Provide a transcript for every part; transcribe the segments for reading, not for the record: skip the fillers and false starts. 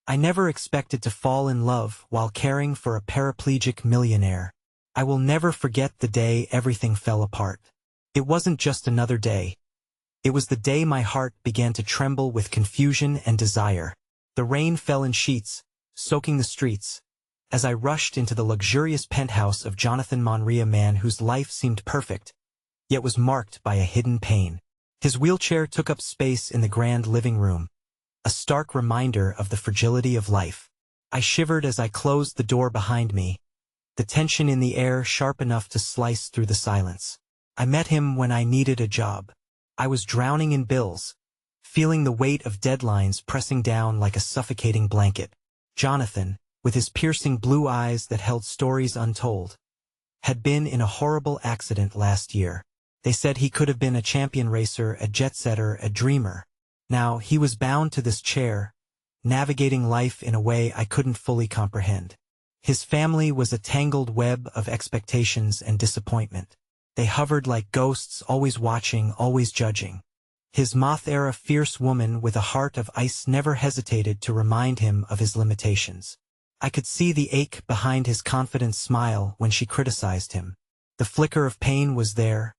I never expected to fall in love while caring for a paraplegic millionaire. I will never forget the day everything fell apart. It wasn't just another day. It was the day my heart began to tremble with confusion and desire. The rain fell in sheets, soaking the streets, as I rushed into the luxurious penthouse of Jonathan Monry, a man whose life seemed perfect, yet was marked by a hidden pain. His wheelchair took up space in the grand living room, a stark reminder of the fragility of life. I shivered as I closed the door behind me, the tension in the air sharp enough to slice through the silence. I met him when I needed a job. I was drowning in bills, feeling the weight of deadlines pressing down like a suffocating blanket. Jonathan, with his piercing blue eyes that held stories untold, had been in a horrible accident last year. They said he could have been a champion racer, a jet-setter, a dreamer. Now he was bound to this chair, navigating life in a way I couldn't fully comprehend. His family was a tangled web of expectations and disappointment. They hovered like ghosts, always watching, always judging. His moth-era fierce woman with a heart of ice never hesitated to remind him of his limitations. I could see the ache behind his confident smile when she criticized him. The flicker of pain was there,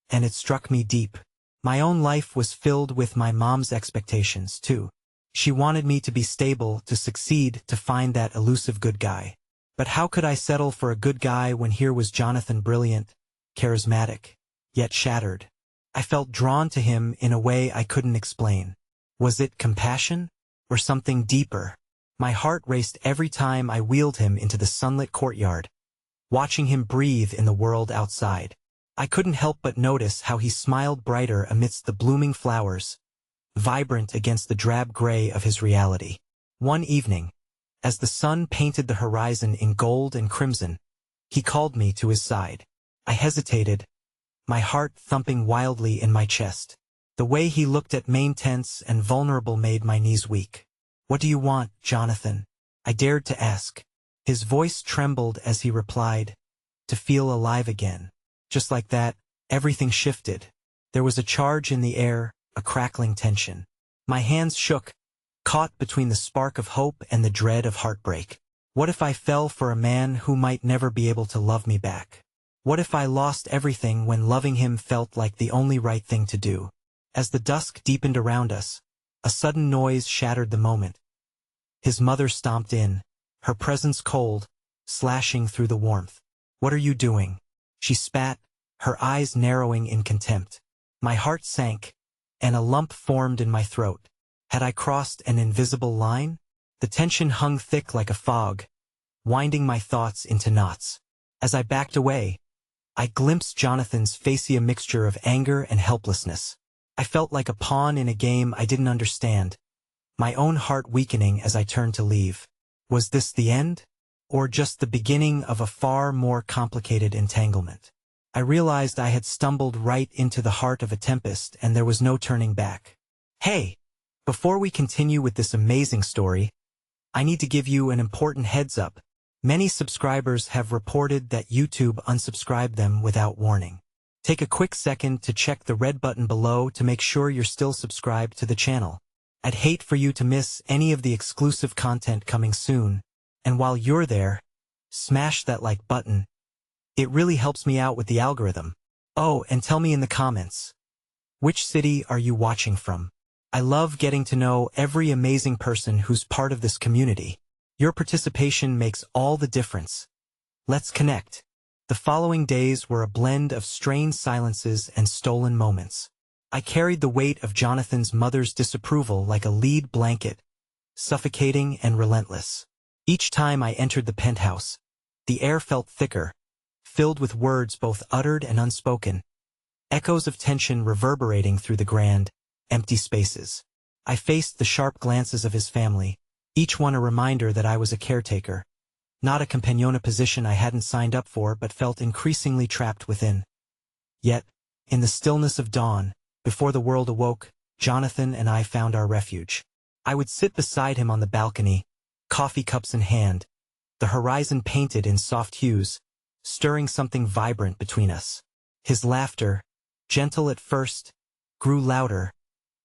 and it struck me deep. My own life was filled with my mom's expectations, too. She wanted me to be stable, to succeed, to find that elusive good guy. But how could I settle for a good guy when here was Jonathan, brilliant, charismatic, yet shattered? I felt drawn to him in a way I couldn't explain. Was it compassion? Or something deeper? My heart raced every time I wheeled him into the sunlit courtyard, watching him breathe in the world outside. I couldn't help but notice how he smiled brighter amidst the blooming flowers, vibrant against the drab gray of his reality. One evening, as the sun painted the horizon in gold and crimson, he called me to his side. I hesitated, my heart thumping wildly in my chest. The way he looked at me, tense and vulnerable, made my knees weak. "What do you want, Jonathan?" I dared to ask. His voice trembled as he replied, "To feel alive again." Just like that, everything shifted. There was a charge in the air, a crackling tension. My hands shook, caught between the spark of hope and the dread of heartbreak. What if I fell for a man who might never be able to love me back? What if I lost everything when loving him felt like the only right thing to do? As the dusk deepened around us, a sudden noise shattered the moment. His mother stomped in, her presence cold, slashing through the warmth. "What are you doing?" She spat, her eyes narrowing in contempt. My heart sank, and a lump formed in my throat. Had I crossed an invisible line? The tension hung thick like a fog, winding my thoughts into knots. As I backed away, I glimpsed Jonathan's face, a mixture of anger and helplessness. I felt like a pawn in a game I didn't understand, my own heart weakening as I turned to leave. Was this the end? Or just the beginning of a far more complicated entanglement? I realized I had stumbled right into the heart of a tempest, and there was no turning back. Hey! Before we continue with this amazing story, I need to give you an important heads up. Many subscribers have reported that YouTube unsubscribed them without warning. Take a quick second to check the red button below to make sure you're still subscribed to the channel. I'd hate for you to miss any of the exclusive content coming soon, and while you're there, smash that like button. It really helps me out with the algorithm. Oh, and tell me in the comments, which city are you watching from? I love getting to know every amazing person who's part of this community. Your participation makes all the difference. Let's connect. The following days were a blend of strained silences and stolen moments. I carried the weight of Jonathan's mother's disapproval like a lead blanket, suffocating and relentless. Each time I entered the penthouse, the air felt thicker, filled with words both uttered and unspoken, echoes of tension reverberating through the grand, empty spaces. I faced the sharp glances of his family, each one a reminder that I was a caretaker, not a companion, a position I hadn't signed up for but felt increasingly trapped within. Yet, in the stillness of dawn, before the world awoke, Jonathan and I found our refuge. I would sit beside him on the balcony, coffee cups in hand, the horizon painted in soft hues, stirring something vibrant between us. His laughter, gentle at first, grew louder,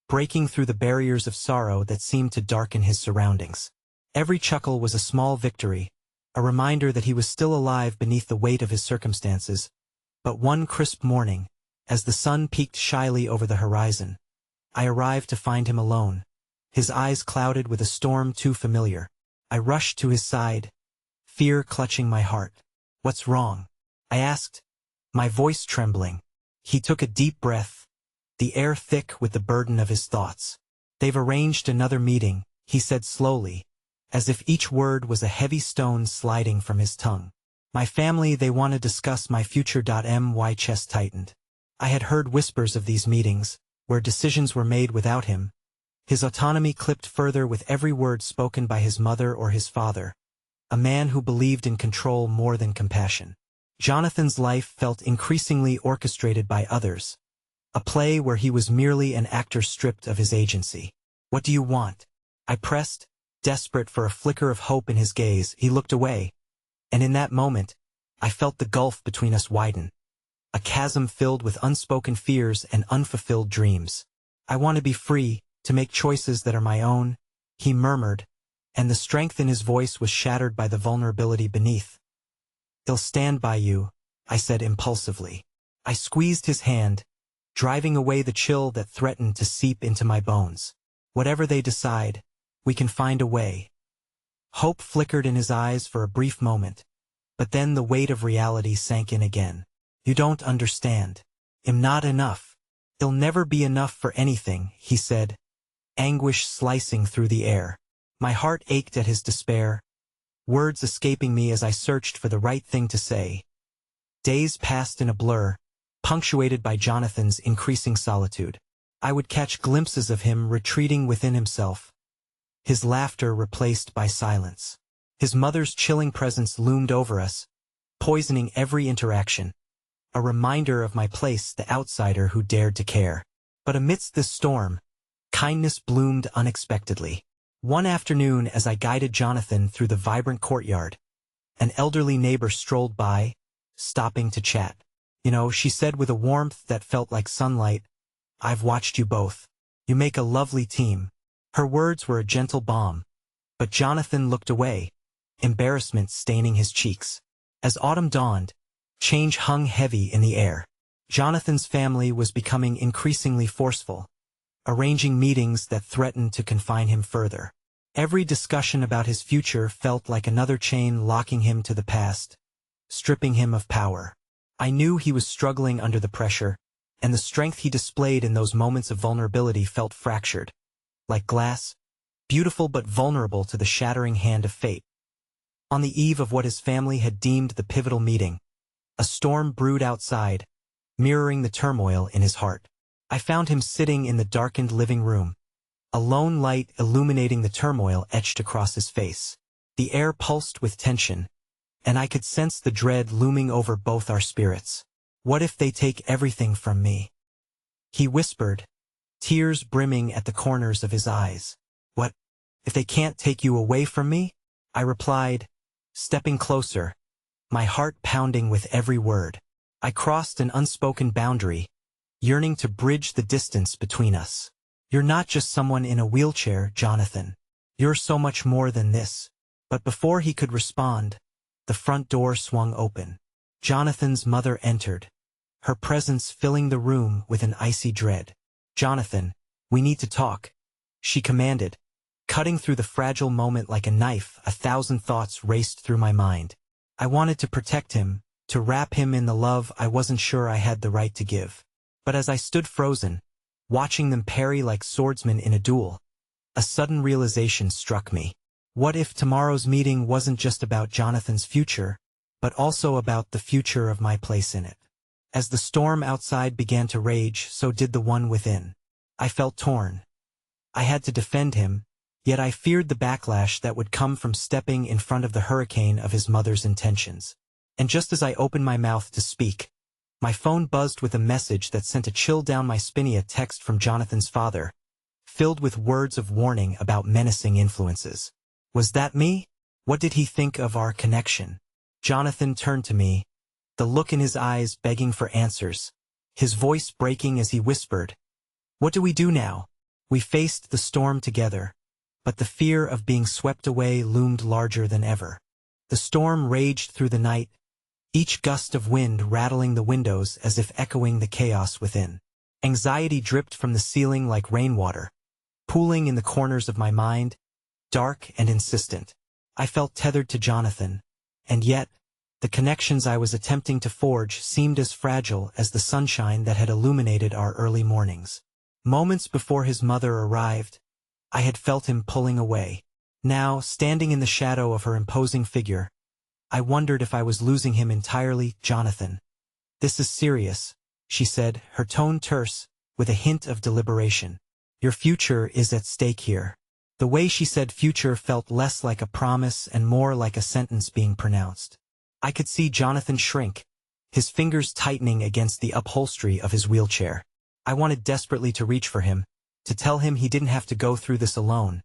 breaking through the barriers of sorrow that seemed to darken his surroundings. Every chuckle was a small victory, a reminder that he was still alive beneath the weight of his circumstances. But one crisp morning, as the sun peeked shyly over the horizon, I arrived to find him alone, his eyes clouded with a storm too familiar. I rushed to his side, fear clutching my heart. "What's wrong?" I asked, my voice trembling. He took a deep breath, the air thick with the burden of his thoughts. "They've arranged another meeting," he said slowly, as if each word was a heavy stone sliding from his tongue. "My family, they want to discuss my future." My chest tightened. I had heard whispers of these meetings, where decisions were made without him. His autonomy clipped further with every word spoken by his mother or his father, a man who believed in control more than compassion. Jonathan's life felt increasingly orchestrated by others, a play where he was merely an actor stripped of his agency. "What do you want?" I pressed, desperate for a flicker of hope in his gaze. He looked away, and in that moment, I felt the gulf between us widen, a chasm filled with unspoken fears and unfulfilled dreams. "I want to be free, to make choices that are my own," he murmured, and the strength in his voice was shattered by the vulnerability beneath. "They'll stand by you," I said impulsively. I squeezed his hand, driving away the chill that threatened to seep into my bones. "Whatever they decide, we can find a way." Hope flickered in his eyes for a brief moment, but then the weight of reality sank in again. "You don't understand. I'm not enough. It'll never be enough for anything," he said, anguish slicing through the air. My heart ached at his despair, words escaping me as I searched for the right thing to say. Days passed in a blur, punctuated by Jonathan's increasing solitude. I would catch glimpses of him retreating within himself, his laughter replaced by silence. His mother's chilling presence loomed over us, poisoning every interaction, a reminder of my place, the outsider who dared to care. But amidst this storm, kindness bloomed unexpectedly. One afternoon, as I guided Jonathan through the vibrant courtyard, an elderly neighbor strolled by, stopping to chat. "You know," she said with a warmth that felt like sunlight, "I've watched you both. You make a lovely team." Her words were a gentle balm, but Jonathan looked away, embarrassment staining his cheeks. As autumn dawned, change hung heavy in the air. Jonathan's family was becoming increasingly forceful, arranging meetings that threatened to confine him further. Every discussion about his future felt like another chain locking him to the past, stripping him of power. I knew he was struggling under the pressure, and the strength he displayed in those moments of vulnerability felt fractured, like glass, beautiful but vulnerable to the shattering hand of fate. On the eve of what his family had deemed the pivotal meeting, a storm brewed outside, mirroring the turmoil in his heart. I found him sitting in the darkened living room, a lone light illuminating the turmoil etched across his face. The air pulsed with tension, and I could sense the dread looming over both our spirits. "What if they take everything from me?" he whispered, tears brimming at the corners of his eyes. "What if they can't take you away from me?" I replied, stepping closer, my heart pounding with every word. I crossed an unspoken boundary, yearning to bridge the distance between us. "You're not just someone in a wheelchair, Jonathan. You're so much more than this." But before he could respond, the front door swung open. Jonathan's mother entered, her presence filling the room with an icy dread. "Jonathan, we need to talk," she commanded. Cutting through the fragile moment like a knife, 1,000 thoughts raced through my mind. I wanted to protect him, to wrap him in the love I wasn't sure I had the right to give. But as I stood frozen, watching them parry like swordsmen in a duel, a sudden realization struck me. What if tomorrow's meeting wasn't just about Jonathan's future, but also about the future of my place in it? As the storm outside began to rage, so did the one within. I felt torn. I had to defend him, yet I feared the backlash that would come from stepping in front of the hurricane of his mother's intentions. And just as I opened my mouth to speak, my phone buzzed with a message that sent a chill down my spine. A text from Jonathan's father, filled with words of warning about menacing influences. Was that me? What did he think of our connection? Jonathan turned to me, the look in his eyes begging for answers, his voice breaking as he whispered, "What do we do now?" We faced the storm together, but the fear of being swept away loomed larger than ever. The storm raged through the night, each gust of wind rattling the windows as if echoing the chaos within. Anxiety dripped from the ceiling like rainwater, pooling in the corners of my mind, dark and insistent. I felt tethered to Jonathan, and yet, the connections I was attempting to forge seemed as fragile as the sunshine that had illuminated our early mornings. Moments before his mother arrived, I had felt him pulling away. Now, standing in the shadow of her imposing figure, I wondered if I was losing him entirely. "Jonathan, this is serious," she said, her tone terse, with a hint of deliberation. "Your future is at stake here." The way she said future felt less like a promise and more like a sentence being pronounced. I could see Jonathan shrink, his fingers tightening against the upholstery of his wheelchair. I wanted desperately to reach for him, to tell him he didn't have to go through this alone.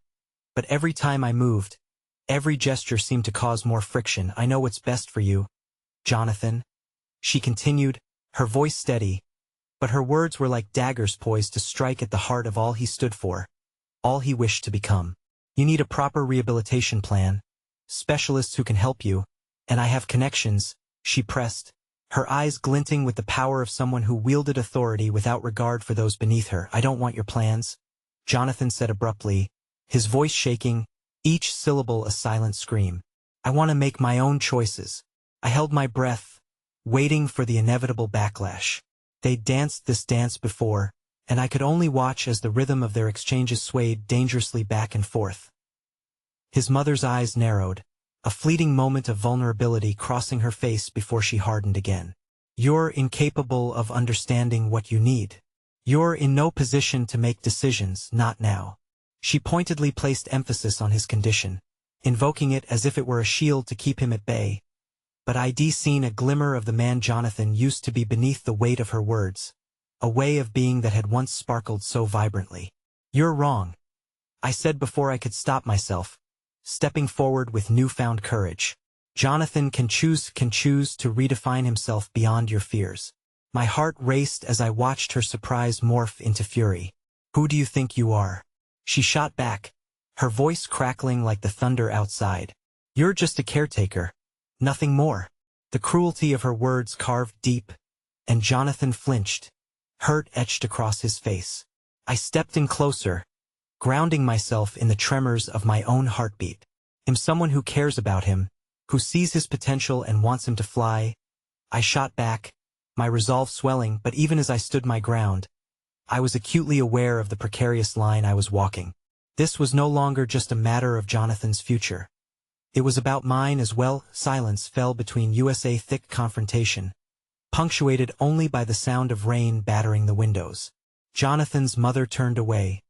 But every time I moved, every gesture seemed to cause more friction. "I know what's best for you, Jonathan," she continued, her voice steady, but her words were like daggers poised to strike at the heart of all he stood for, all he wished to become. "You need a proper rehabilitation plan, specialists who can help you, and I have connections," she pressed, her eyes glinting with the power of someone who wielded authority without regard for those beneath her. "I don't want your plans," Jonathan said abruptly, his voice shaking, each syllable a silent scream. "I want to make my own choices." I held my breath, waiting for the inevitable backlash. They'd danced this dance before, and I could only watch as the rhythm of their exchanges swayed dangerously back and forth. His mother's eyes narrowed, a fleeting moment of vulnerability crossing her face before she hardened again. "You're incapable of understanding what you need. You're in no position to make decisions, not now." She pointedly placed emphasis on his condition, invoking it as if it were a shield to keep him at bay. But I'd seen a glimmer of the man Jonathan used to be beneath the weight of her words, a way of being that had once sparkled so vibrantly. "You're wrong," I said before I could stop myself, stepping forward with newfound courage. "Jonathan can choose to redefine himself beyond your fears." My heart raced as I watched her surprise morph into fury. "Who do you think you are?" she shot back, her voice crackling like the thunder outside. "You're just a caretaker, nothing more." The cruelty of her words carved deep, and Jonathan flinched, hurt etched across his face. I stepped in closer, grounding myself in the tremors of my own heartbeat. "I'm someone who cares about him, who sees his potential and wants him to fly," I shot back, my resolve swelling. But even as I stood my ground, I was acutely aware of the precarious line I was walking. This was no longer just a matter of Jonathan's future. It was about mine as well. Silence fell between USA thick confrontation, punctuated only by the sound of rain battering the windows. Jonathan's mother turned away,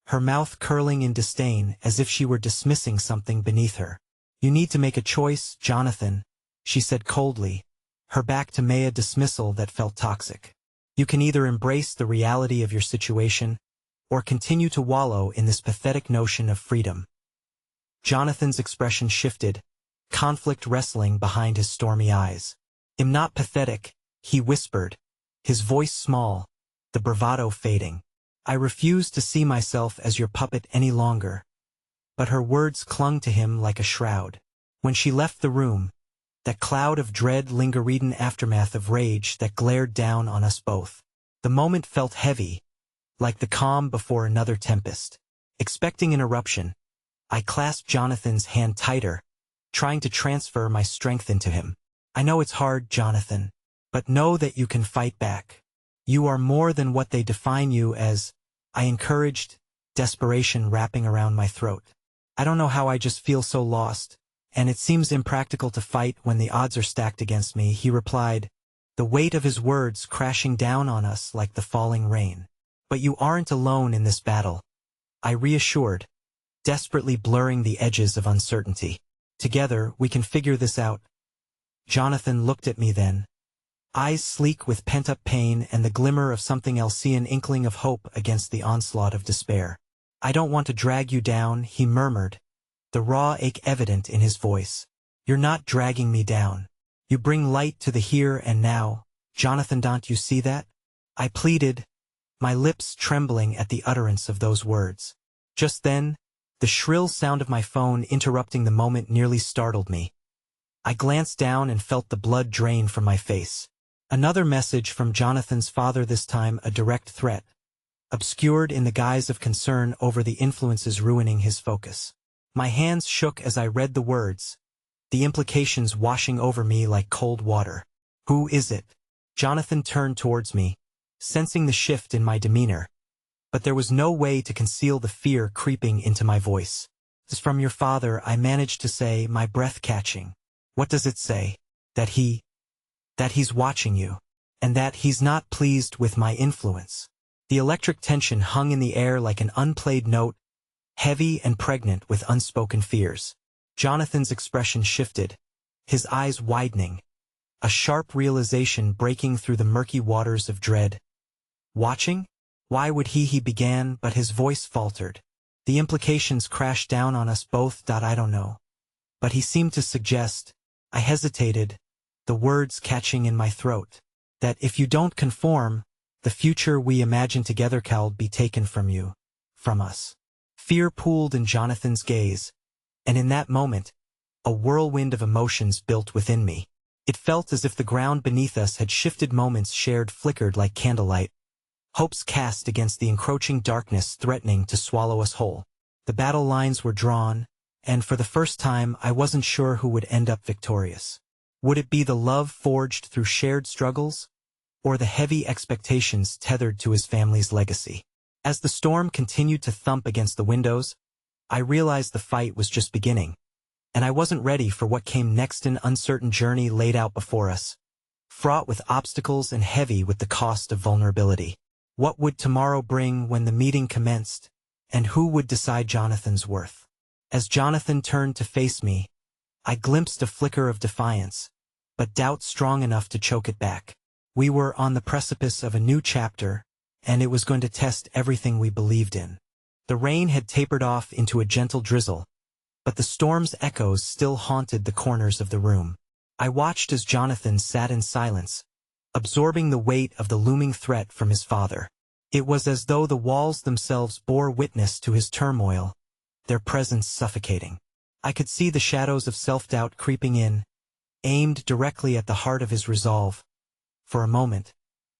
her mouth curling in disdain as if she were dismissing something beneath her. "You need to make a choice, Jonathan," she said coldly, her back to Maya, dismissal that felt toxic. "You can either embrace the reality of your situation, or continue to wallow in this pathetic notion of freedom." Jonathan's expression shifted, conflict wrestling behind his stormy eyes. "I'm not pathetic," he whispered, his voice small, the bravado fading. "I refuse to see myself as your puppet any longer." But her words clung to him like a shroud. When she left the room, that cloud of dread lingered in aftermath of rage that glared down on us both. The moment felt heavy, like the calm before another tempest. Expecting an eruption, I clasped Jonathan's hand tighter, trying to transfer my strength into him. "I know it's hard, Jonathan, but know that you can fight back. You are more than what they define you as," I encouraged, desperation wrapping around my throat. "I don't know how I just feel so lost, and it seems impractical to fight when the odds are stacked against me," he replied, the weight of his words crashing down on us like the falling rain. "But you aren't alone in this battle," I reassured, desperately blurring the edges of uncertainty. "Together, we can figure this out." Jonathan looked at me then, eyes sleek with pent-up pain and the glimmer of something else, an inkling of hope against the onslaught of despair. "I don't want to drag you down," he murmured, the raw ache evident in his voice. "You're not dragging me down. You bring light to the here and now, Jonathan, don't you see that?" I pleaded, my lips trembling at the utterance of those words. Just then, The shrill sound of my phone interrupting the moment nearly startled me. I glanced down and felt the blood drain from my face. Another message from Jonathan's father, this time a direct threat, obscured in the guise of concern over the influences ruining his focus. My hands shook as I read the words, the implications washing over me like cold water. Who is it? Jonathan turned towards me, sensing the shift in my demeanor. But there was no way to conceal the fear creeping into my voice. "It's from your father," I managed to say, my breath catching. "What does it say?" That he's watching you. And that he's not pleased with my influence." The electric tension hung in the air like an unplayed note, heavy and pregnant with unspoken fears. Jonathan's expression shifted, his eyes widening, a sharp realization breaking through the murky waters of dread. "Watching? Why would he began, but his voice faltered. "The implications crashed down on us both. I don't know. But he seemed to suggest," I hesitated, the words catching in my throat, "that if you don't conform, the future we imagine together can be taken from you, from us." Fear pooled in Jonathan's gaze, and in that moment, a whirlwind of emotions built within me. It felt as if the ground beneath us had shifted, moments shared flickered like candlelight, hopes cast against the encroaching darkness threatening to swallow us whole. The battle lines were drawn, and for the first time I wasn't sure who would end up victorious. Would it be the love forged through shared struggles, or the heavy expectations tethered to his family's legacy? As the storm continued to thump against the windows, I realized the fight was just beginning, and I wasn't ready for what came next. An uncertain journey laid out before us, fraught with obstacles and heavy with the cost of vulnerability. What would tomorrow bring when the meeting commenced, and who would decide Jonathan's worth? As Jonathan turned to face me, I glimpsed a flicker of defiance, but doubt strong enough to choke it back. We were on the precipice of a new chapter, and it was going to test everything we believed in. The rain had tapered off into a gentle drizzle, but the storm's echoes still haunted the corners of the room. I watched as Jonathan sat in silence, absorbing the weight of the looming threat from his father. It was as though the walls themselves bore witness to his turmoil, their presence suffocating. I could see the shadows of self-doubt creeping in, aimed directly at the heart of his resolve. For a moment,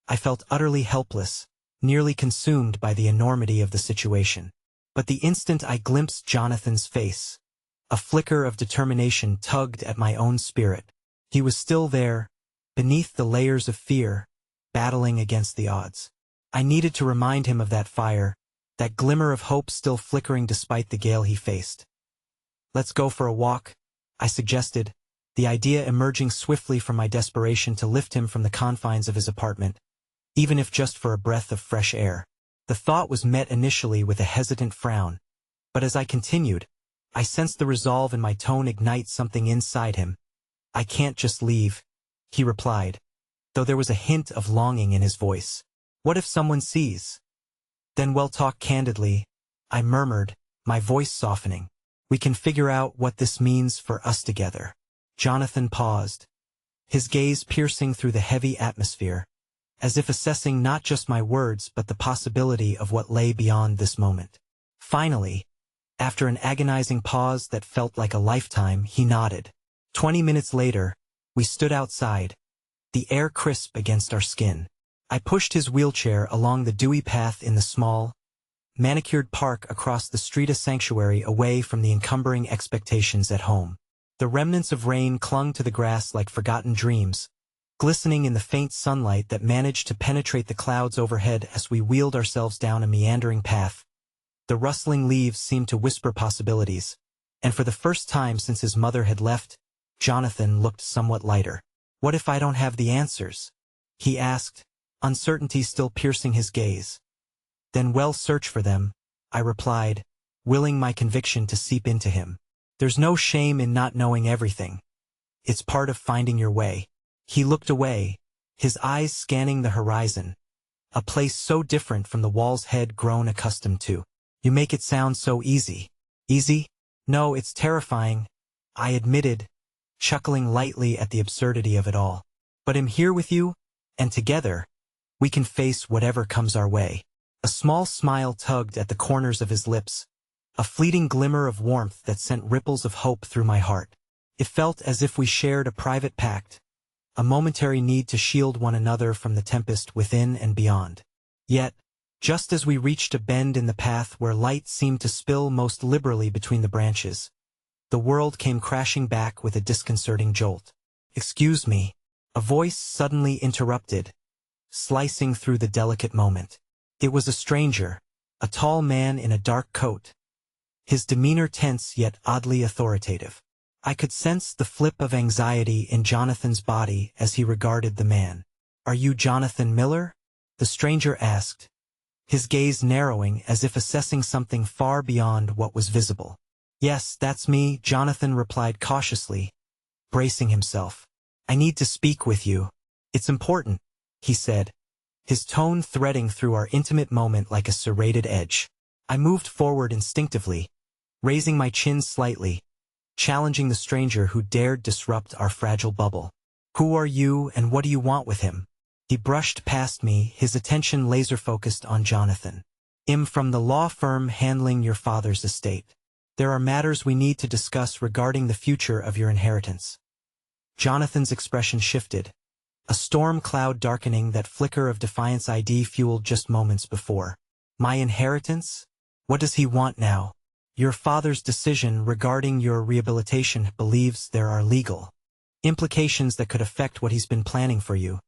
I felt utterly helpless, nearly consumed by the enormity of the situation. But the instant I glimpsed Jonathan's face, a flicker of determination tugged at my own spirit. He was still there, beneath the layers of fear, battling against the odds. I needed to remind him of that fire, that glimmer of hope still flickering despite the gale he faced. "Let's go for a walk," I suggested, the idea emerging swiftly from my desperation to lift him from the confines of his apartment, even if just for a breath of fresh air. The thought was met initially with a hesitant frown, but as I continued, I sensed the resolve in my tone ignite something inside him. "I can't just leave," he replied, though there was a hint of longing in his voice. "What if someone sees?" "Then we'll talk candidly," I murmured, my voice softening. "We can figure out what this means for us together." Jonathan paused, his gaze piercing through the heavy atmosphere, as if assessing not just my words but the possibility of what lay beyond this moment. Finally, after an agonizing pause that felt like a lifetime, he nodded. 20 minutes later, we stood outside, the air crisp against our skin. I pushed his wheelchair along the dewy path in the small, manicured park across the street, a sanctuary away from the encumbering expectations at home. The remnants of rain clung to the grass like forgotten dreams, glistening in the faint sunlight that managed to penetrate the clouds overhead as we wheeled ourselves down a meandering path. The rustling leaves seemed to whisper possibilities, and for the first time since his mother had left, Jonathan looked somewhat lighter. "What if I don't have the answers?" he asked, uncertainty still piercing his gaze. "Then we'll search for them," I replied, willing my conviction to seep into him. "There's no shame in not knowing everything. It's part of finding your way." He looked away, his eyes scanning the horizon, a place so different from the walls he'd grown accustomed to. "You make it sound so easy." "Easy? No, it's terrifying," I admitted, chuckling lightly at the absurdity of it all. "But I'm here with you, and together, we can face whatever comes our way." A small smile tugged at the corners of his lips, a fleeting glimmer of warmth that sent ripples of hope through my heart. It felt as if we shared a private pact, a momentary need to shield one another from the tempest within and beyond. Yet, just as we reached a bend in the path where light seemed to spill most liberally between the branches, the world came crashing back with a disconcerting jolt. "Excuse me," a voice suddenly interrupted, slicing through the delicate moment. It was a stranger, a tall man in a dark coat, his demeanor tense yet oddly authoritative. I could sense the flip of anxiety in Jonathan's body as he regarded the man. "Are you Jonathan Miller?" the stranger asked, his gaze narrowing as if assessing something far beyond what was visible. "Yes, that's me," Jonathan replied cautiously, bracing himself. "I need to speak with you. It's important," he said, his tone threading through our intimate moment like a serrated edge. I moved forward instinctively, raising my chin slightly, challenging the stranger who dared disrupt our fragile bubble. "Who are you and what do you want with him?" He brushed past me, his attention laser-focused on Jonathan. "I'm from the law firm handling your father's estate. There are matters we need to discuss regarding the future of your inheritance." Jonathan's expression shifted, a storm cloud darkening that flicker of defiance I'd fueled just moments before. "My inheritance? What does he want now?" "Your father's decision regarding your rehabilitation believes there are legal implications that could affect what he's been planning for you,"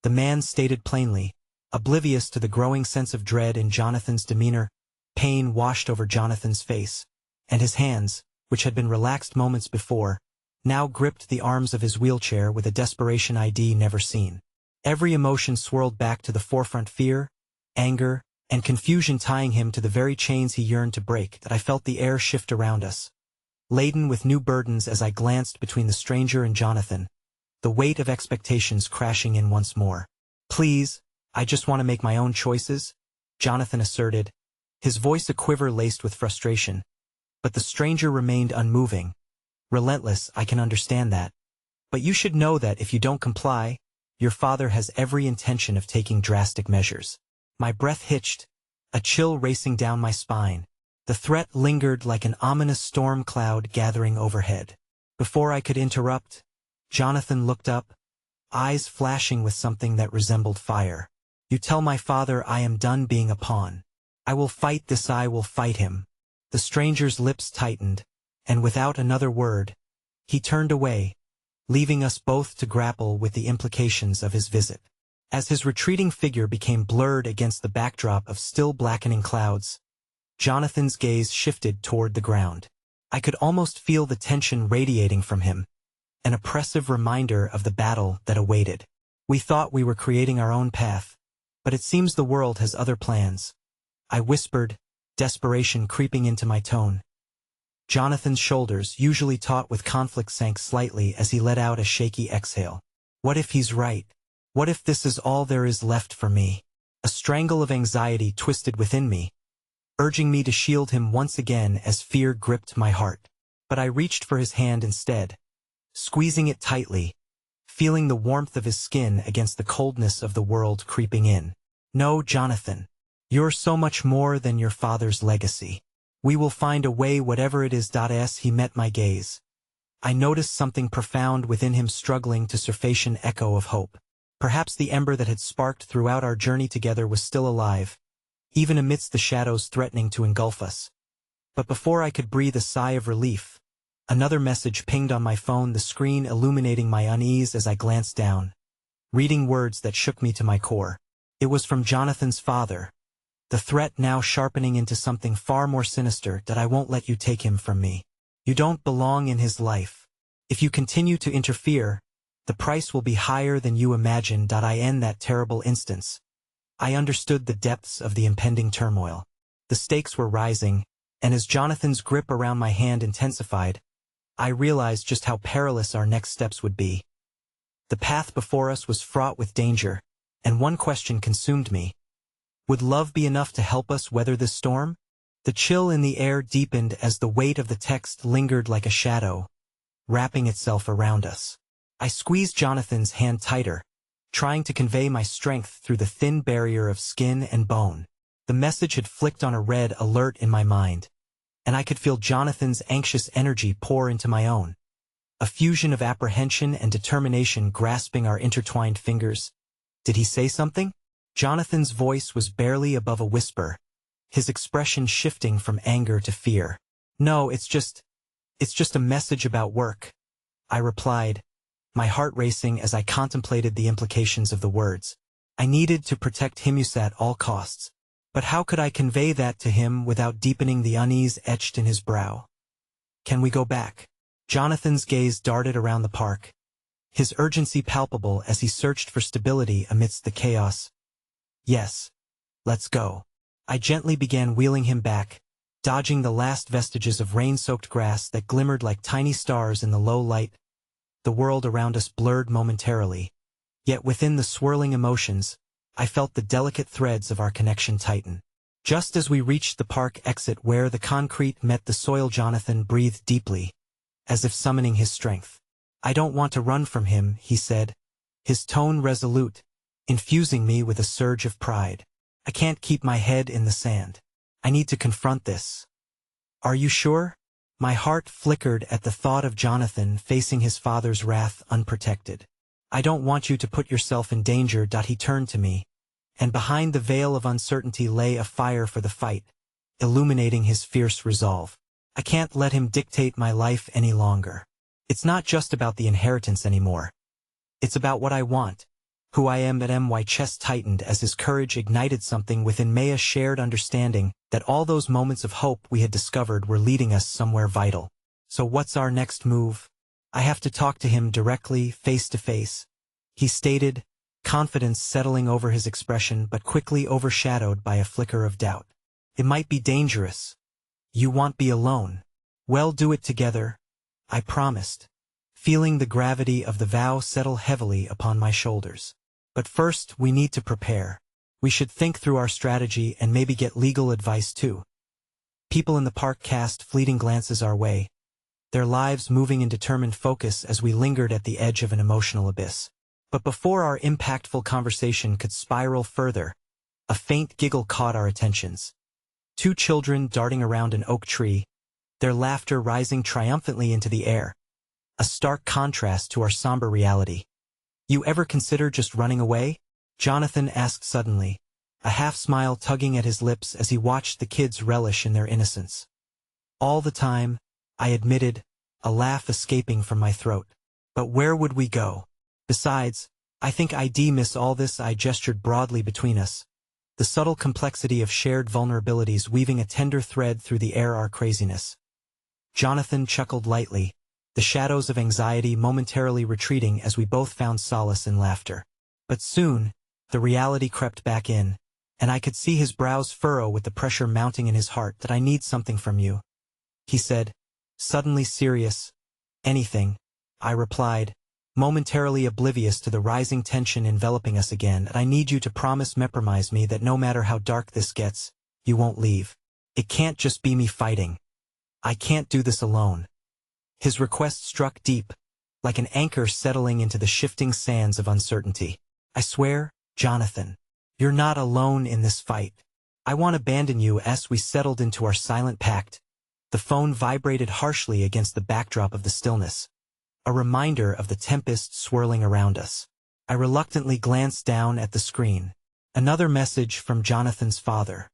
the man stated plainly, oblivious to the growing sense of dread in Jonathan's demeanor. Pain washed over Jonathan's face, and his hands, which had been relaxed moments before, now gripped the arms of his wheelchair with a desperation I'd never seen. Every emotion swirled back to the forefront: fear, anger, and confusion tying him to the very chains he yearned to break. That I felt the air shift around us, laden with new burdens as I glanced between the stranger and Jonathan, the weight of expectations crashing in once more. "Please, I just want to make my own choices," Jonathan asserted, his voice a quiver laced with frustration. But the stranger remained unmoving. "Relentless, I can understand that. But you should know that if you don't comply, your father has every intention of taking drastic measures." My breath hitched, a chill racing down my spine. The threat lingered like an ominous storm cloud gathering overhead. Before I could interrupt, Jonathan looked up, eyes flashing with something that resembled fire. "You tell my father I am done being a pawn. I will fight this, I will fight him." The stranger's lips tightened, and without another word, he turned away, leaving us both to grapple with the implications of his visit. As his retreating figure became blurred against the backdrop of still blackening clouds, Jonathan's gaze shifted toward the ground. I could almost feel the tension radiating from him, an oppressive reminder of the battle that awaited. "We thought we were creating our own path, but it seems the world has other plans," I whispered, desperation creeping into my tone. Jonathan's shoulders, usually taut with conflict, sank slightly as he let out a shaky exhale. "What if he's right? What if this is all there is left for me?" A strangle of anxiety twisted within me, urging me to shield him once again as fear gripped my heart. But I reached for his hand instead, squeezing it tightly, feeling the warmth of his skin against the coldness of the world creeping in. "No, Jonathan. You're so much more than your father's legacy. We will find a way, whatever it is." As he met my gaze, I noticed something profound within him struggling to surface an echo of hope. Perhaps the ember that had sparked throughout our journey together was still alive, even amidst the shadows threatening to engulf us. But before I could breathe a sigh of relief, another message pinged on my phone, the screen illuminating my unease as I glanced down, reading words that shook me to my core. It was from Jonathan's father, the threat now sharpening into something far more sinister: "That I won't let you take him from me. You don't belong in his life. If you continue to interfere, the price will be higher than you imagine." In that terrible instance, I understood the depths of the impending turmoil. The stakes were rising, and as Jonathan's grip around my hand intensified, I realized just how perilous our next steps would be. The path before us was fraught with danger, and one question consumed me. Would love be enough to help us weather this storm? The chill in the air deepened as the weight of the text lingered like a shadow, wrapping itself around us. I squeezed Jonathan's hand tighter, trying to convey my strength through the thin barrier of skin and bone. The message had flicked on a red alert in my mind, and I could feel Jonathan's anxious energy pour into my own. A fusion of apprehension and determination grasping our intertwined fingers. Did he say something? Jonathan's voice was barely above a whisper, his expression shifting from anger to fear. No, it's just a message about work, I replied, my heart racing as I contemplated the implications of the words. I needed to protect Himus at all costs. But how could I convey that to him without deepening the unease etched in his brow? Can we go back? Jonathan's gaze darted around the park, his urgency palpable as he searched for stability amidst the chaos. Yes. Let's go. I gently began wheeling him back, dodging the last vestiges of rain-soaked grass that glimmered like tiny stars in the low light. The world around us blurred momentarily, yet within the swirling emotions, I felt the delicate threads of our connection tighten. Just as we reached the park exit where the concrete met the soil, Jonathan breathed deeply, as if summoning his strength. I don't want to run from him, he said, his tone resolute, infusing me with a surge of pride. I can't keep my head in the sand. I need to confront this. Are you sure? My heart flickered at the thought of Jonathan facing his father's wrath unprotected. I don't want you to put yourself in danger. He turned to me, and behind the veil of uncertainty lay a fire for the fight, illuminating his fierce resolve. I can't let him dictate my life any longer. It's not just about the inheritance anymore. It's about what I want, who I am. My chest tightened as his courage ignited something within me, a shared understanding that all those moments of hope we had discovered were leading us somewhere vital. So what's our next move? I have to talk to him directly, face to face, he stated, confidence settling over his expression but quickly overshadowed by a flicker of doubt. It might be dangerous. You won't be alone. Well, do it together, I promised, feeling the gravity of the vow settle heavily upon my shoulders. But first, we need to prepare. We should think through our strategy and maybe get legal advice too. People in the park cast fleeting glances our way, their lives moving in determined focus as we lingered at the edge of an emotional abyss. But before our impactful conversation could spiral further, a faint giggle caught our attentions. Two children darting around an oak tree, their laughter rising triumphantly into the air, a stark contrast to our somber reality. You ever consider just running away? Jonathan asked suddenly, a half-smile tugging at his lips as he watched the kids relish in their innocence. All the time, I admitted, a laugh escaping from my throat. But where would we go? Besides, I think I'd miss all this. I gestured broadly between us, the subtle complexity of shared vulnerabilities weaving a tender thread through the air, our craziness. Jonathan chuckled lightly, the shadows of anxiety momentarily retreating as we both found solace in laughter. But soon, the reality crept back in, and I could see his brows furrow with the pressure mounting in his heart. That I need something from you, he said, suddenly serious. Anything, I replied, momentarily oblivious to the rising tension enveloping us again. I need you to promise me that no matter how dark this gets, you won't leave. It can't just be me fighting. I can't do this alone. His request struck deep, like an anchor settling into the shifting sands of uncertainty. I swear, Jonathan, you're not alone in this fight. I won't abandon you. As we settled into our silent pact, the phone vibrated harshly against the backdrop of the stillness, a reminder of the tempest swirling around us. I reluctantly glanced down at the screen. Another message from Jonathan's father.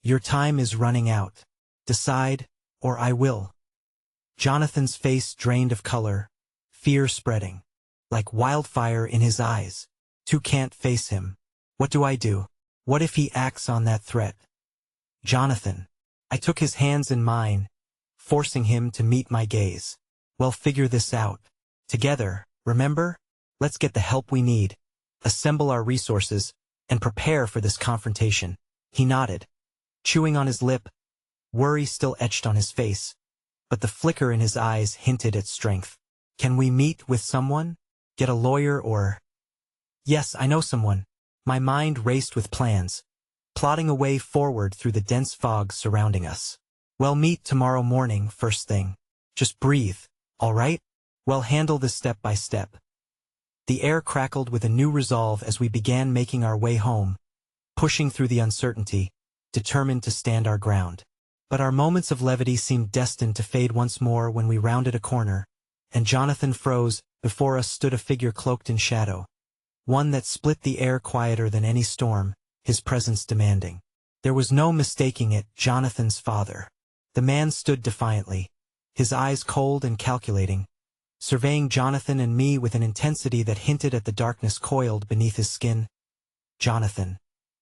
Your time is running out. Decide, or I will. Jonathan's face drained of color, fear spreading, like wildfire in his eyes. Two can't face him. What do I do? What if he acts on that threat? Jonathan. I took his hands in mine, forcing him to meet my gaze. We'll figure this out. Together, remember? Let's get the help we need, assemble our resources, and prepare for this confrontation. He nodded, chewing on his lip, worry still etched on his face, but the flicker in his eyes hinted at strength. Can we meet with someone? Get a lawyer or... Yes, I know someone. My mind raced with plans, plotting a way forward through the dense fog surrounding us. We'll meet tomorrow morning, first thing. Just breathe, all right? We'll handle this step by step. The air crackled with a new resolve as we began making our way home, pushing through the uncertainty, determined to stand our ground. But our moments of levity seemed destined to fade once more when we rounded a corner, and Jonathan froze. Before us stood a figure cloaked in shadow, one that split the air quieter than any storm, his presence demanding. There was no mistaking it, Jonathan's father. The man stood defiantly, his eyes cold and calculating, surveying Jonathan and me with an intensity that hinted at the darkness coiled beneath his skin. "Jonathan,"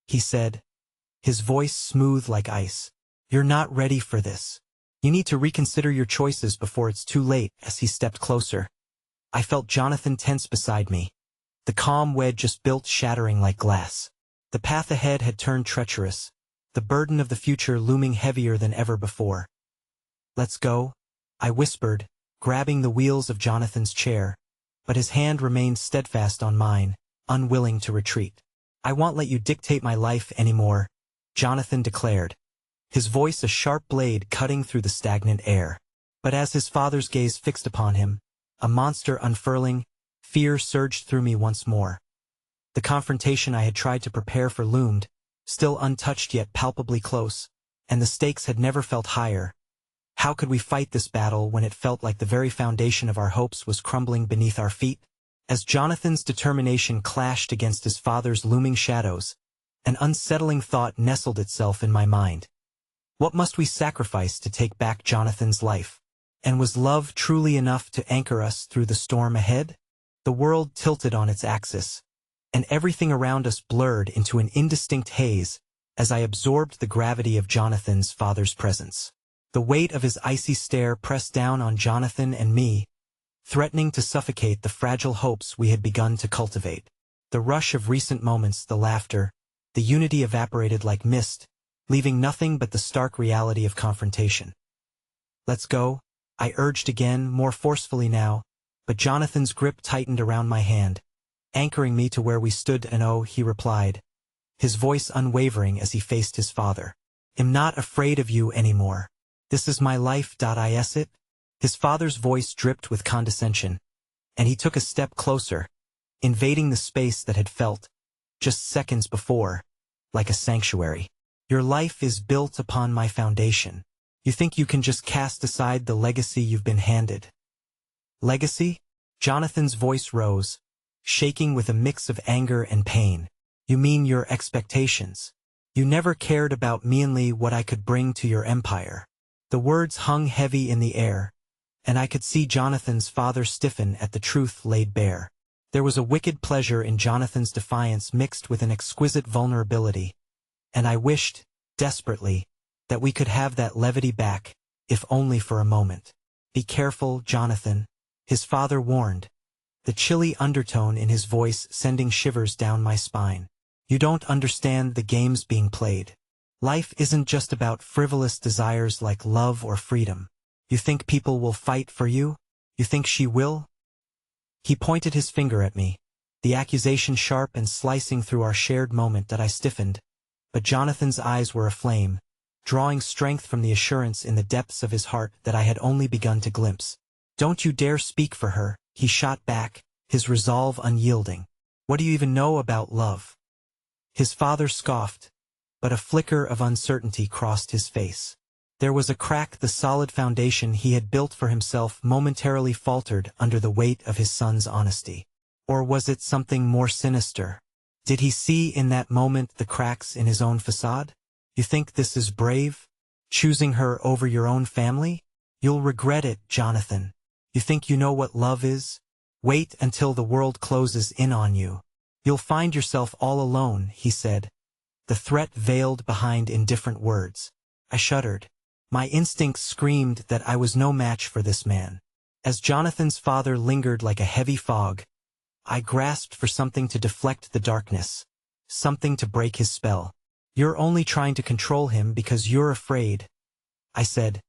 he said, his voice smooth like ice, "you're not ready for this. You need to reconsider your choices before it's too late." As he stepped closer, I felt Jonathan tense beside me, the calm wedge just built shattering like glass. The path ahead had turned treacherous, the burden of the future looming heavier than ever before. "Let's go," I whispered, grabbing the wheels of Jonathan's chair, but his hand remained steadfast on mine, unwilling to retreat. "I won't let you dictate my life anymore," Jonathan declared, his voice a sharp blade cutting through the stagnant air. But as his father's gaze fixed upon him, a monster unfurling, fear surged through me once more. The confrontation I had tried to prepare for loomed, still untouched yet palpably close, and the stakes had never felt higher. How could we fight this battle when it felt like the very foundation of our hopes was crumbling beneath our feet? As Jonathan's determination clashed against his father's looming shadows, an unsettling thought nestled itself in my mind. What must we sacrifice to take back Jonathan's life? And was love truly enough to anchor us through the storm ahead? The world tilted on its axis, and everything around us blurred into an indistinct haze as I absorbed the gravity of Jonathan's father's presence. The weight of his icy stare pressed down on Jonathan and me, threatening to suffocate the fragile hopes we had begun to cultivate. The rush of recent moments, the laughter, the unity evaporated like mist, leaving nothing but the stark reality of confrontation. "Let's go," I urged again, more forcefully now, but Jonathan's grip tightened around my hand, anchoring me to where we stood. "And oh," he replied, his voice unwavering as he faced his father, "I'm not afraid of you anymore. This is my life. Is it?" His father's voice dripped with condescension, and he took a step closer, invading the space that had felt, just seconds before, like a sanctuary. "Your life is built upon my foundation. You think you can just cast aside the legacy you've been handed?" "Legacy?" Jonathan's voice rose, shaking with a mix of anger and pain. "You mean your expectations? You never cared about me and what I could bring to your empire." The words hung heavy in the air, and I could see Jonathan's father stiffen at the truth laid bare. There was a wicked pleasure in Jonathan's defiance mixed with an exquisite vulnerability, and I wished, desperately, that we could have that levity back, if only for a moment. "Be careful, Jonathan," his father warned, the chilly undertone in his voice sending shivers down my spine. "You don't understand the games being played. Life isn't just about frivolous desires like love or freedom. You think people will fight for you? You think she will?" He pointed his finger at me, the accusation sharp and slicing through our shared moment that I stiffened, but Jonathan's eyes were aflame, drawing strength from the assurance in the depths of his heart that I had only begun to glimpse. "Don't you dare speak for her," he shot back, his resolve unyielding. "What do you even know about love?" His father scoffed, but a flicker of uncertainty crossed his face. There was a crack. The solid foundation he had built for himself momentarily faltered under the weight of his son's honesty. Or was it something more sinister? Did he see in that moment the cracks in his own facade? "You think this is brave? Choosing her over your own family? You'll regret it, Jonathan. You think you know what love is? Wait until the world closes in on you. You'll find yourself all alone," he said, the threat veiled behind indifferent words. I shuddered. My instincts screamed that I was no match for this man. As Jonathan's father lingered like a heavy fog, I grasped for something to deflect the darkness, something to break his spell. "You're only trying to control him because you're afraid," I said,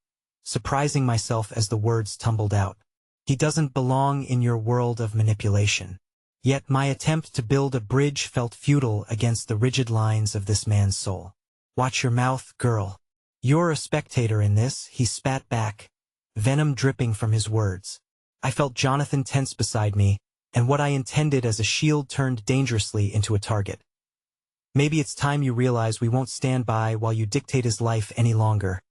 surprising myself as the words tumbled out. "He doesn't belong in your world of manipulation." Yet my attempt to build a bridge felt futile against the rigid lines of this man's soul. "Watch your mouth, girl. You're a spectator in this," he spat back, venom dripping from his words. I felt Jonathan tense beside me, and what I intended as a shield turned dangerously into a target. "Maybe it's time you realize we won't stand by while you dictate his life any longer."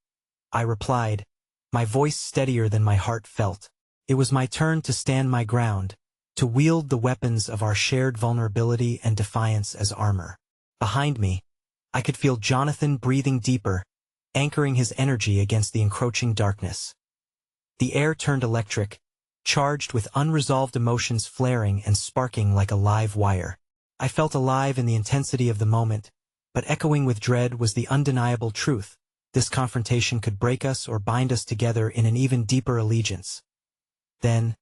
I replied, my voice steadier than my heart felt. It was my turn to stand my ground, to wield the weapons of our shared vulnerability and defiance as armor. Behind me, I could feel Jonathan breathing deeper, anchoring his energy against the encroaching darkness. The air turned electric, charged with unresolved emotions flaring and sparking like a live wire. I felt alive in the intensity of the moment, but echoing with dread was the undeniable truth. This confrontation could break us or bind us together in an even deeper allegiance. Then,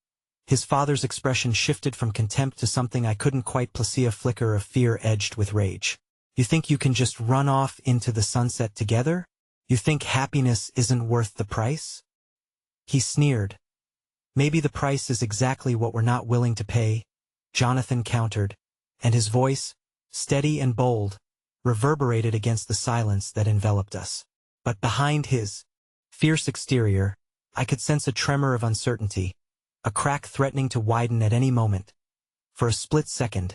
his father's expression shifted from contempt to something I couldn't quite place, a flicker of fear edged with rage. You think you can just run off into the sunset together? You think happiness isn't worth the price? He sneered. Maybe the price is exactly what we're not willing to pay, Jonathan countered, and his voice, steady and bold, reverberated against the silence that enveloped us. But behind his fierce exterior, I could sense a tremor of uncertainty, a crack threatening to widen at any moment. For a split second,